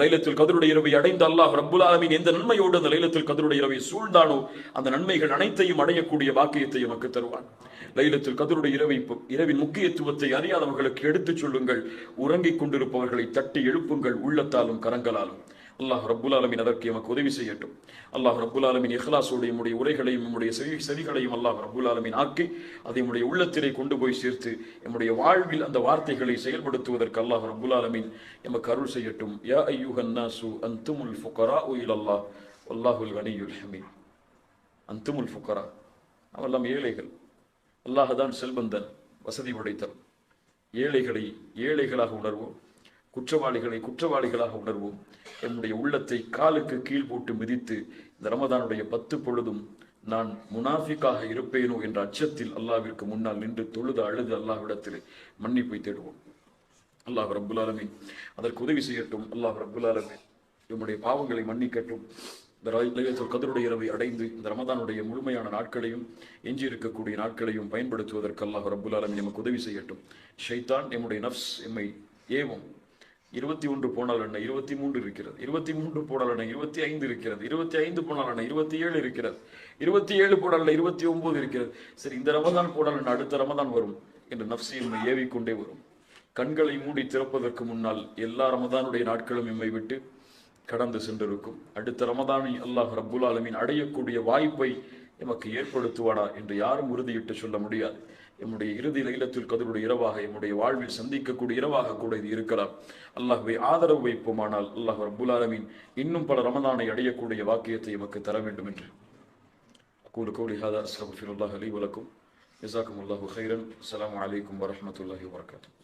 S2: லைலத்துல் கத்ருடைய இரவை அடைந்த அல்லாஹ் ரப்புல் ஆலமீன் எந்த நன்மையோடு அந்த லைலத்துல் கத்ருடைய இரவை சூழ்ந்தானோ அந்த நன்மைகள் அனைத்தையும் அடையக்கூடிய பாக்கியத்தை எமக்கு தருவான். லைலத்துல் கத்ருடைய இரவின் முக்கியத்துவத்தை அறியாதவர்களுக்கு எடுத்துச் சொல்லுங்கள். உறங்கிக் கொண்டிருப்பவர்களை தட்டி எழுப்புங்கள், உள்ளத்தாலும் கரங்களாலும். அல்லாஹ் ரப்புல் ஆலமீன் அதற்கு எமக்கு உதவி செய்யட்டும். அல்லாஹ் ரப்புல் ஆலமீன் இஹ்லாஸோடு நம்முடைய உரைகளையும் நம்முடைய செவிகளையும் அல்லாஹ் ரப்புல் ஆலமீன் ஆக்கி அதை நம்முடைய உள்ளத்திலே கொண்டு போய் சேர்த்து நம்முடைய வாழ்வில் அந்த வார்த்தைகளை செயல்படுத்துவதற்கு அல்லாஹ் ரப்புல் ஆலமீன் எமக்கு அருள் செய்யட்டும். யா அய்யுஹன் நாசு அன்துமுல் ஃபுகராஉ இலல்லாஹ் வல்லாஹுல் கனியுல் ஹமீத். அன்துமுல் ஃபுகரா, அவெல்லாம் ஏழைகள். அல்லாஹ் தான் செல்வந்தன், வசதி படைத்தவன். ஏழைகளை ஏழைகளாக உணர்வோம், குற்றவாளிகளை குற்றவாளிகளாக உணர்வோம். என்னுடைய உள்ளத்தை காலுக்கு கீழ் போட்டு மிதித்து இந்த ரமதானுடைய 10 பொழுதும் நான் முனாஃபிக்காக இருப்பேனோ என்ற அச்சத்தில் அல்லாஹ்விற்கு முன்னால் நின்று தொழுது அழுது அல்லாஹ்விடத்தில் மன்னிப்பை தேடுவோம். அல்லாஹ் ரப்புல் ஆலமீன் அதற்கு உதவி செய்யட்டும். அல்லாஹ் ரப்புல் ஆலமீன் நம்முடைய பாவங்களை மன்னிக்கட்டும். இந்த லைலத்துல் கத்ருடைய இரவை அடைந்து இந்த ரமதானுடைய முழுமையான நாட்களையும் எஞ்சி இருக்கக்கூடிய நாட்களையும் பயன்படுத்துவதற்கு அல்லாஹ் ரப்புல் ஆலமீன் நமக்கு உதவி செய்யட்டும். ஷைத்தான் நம்முடைய நஃப்ஸ் எம்மை ஏவும். 21 போனால் என்ன, 23 இருக்கிறது, 23 போனால் என்ன, 25 இருக்கிறது, 25 போனால் என்ன, 27 இருக்கிறது, 27 போனால் 29 இருக்கிறது. சரி, இந்த ரமதான் போனால் என்ன, அடுத்த ரமதான் வரும் என்று நஃப்ஸ் எம்மை ஏவிக்கொண்டே வரும். கண்களை மூடி திறப்பதற்கு முன்னால் எல்லா ரமதானுடைய நாட்களும் எம்மை விட்டு கடந்து சென்றிருக்கும். அடுத்த ரமதானை அல்லாஹ் ரப்புல் ஆலமீன் அடையக்கூடிய வாய்ப்பை எமக்கு ஏற்படுத்துவானா என்று யாரும் உறுதியிட்டு சொல்ல முடியாது. எம்முடைய இறுதி லைலத்துல் கத்ருடைய இரவாக எம்முடைய வாழ்வில் சந்திக்கக்கூடிய இரவாக கூட இது இருக்கலாம். அல்லாஹ்வை ஆதரவு வைப்போமானால் அல்லாஹ் ரப்புல் ஆலமீன் இன்னும் பல ரமதானை அடையக்கூடிய வாக்கியத்தை எமக்கு தர வேண்டும் என்று அகூலு கௌலி ஹாதா அஸ்தக்ஃபிருல்லாஹ் லீ வ லக்கும். ஜஸாக்குமுல்லாஹு கைரன். அஸ்ஸலாமு அலைக்கும் வரஹ்மத்துல்லாஹி வபரகாத்துஹு.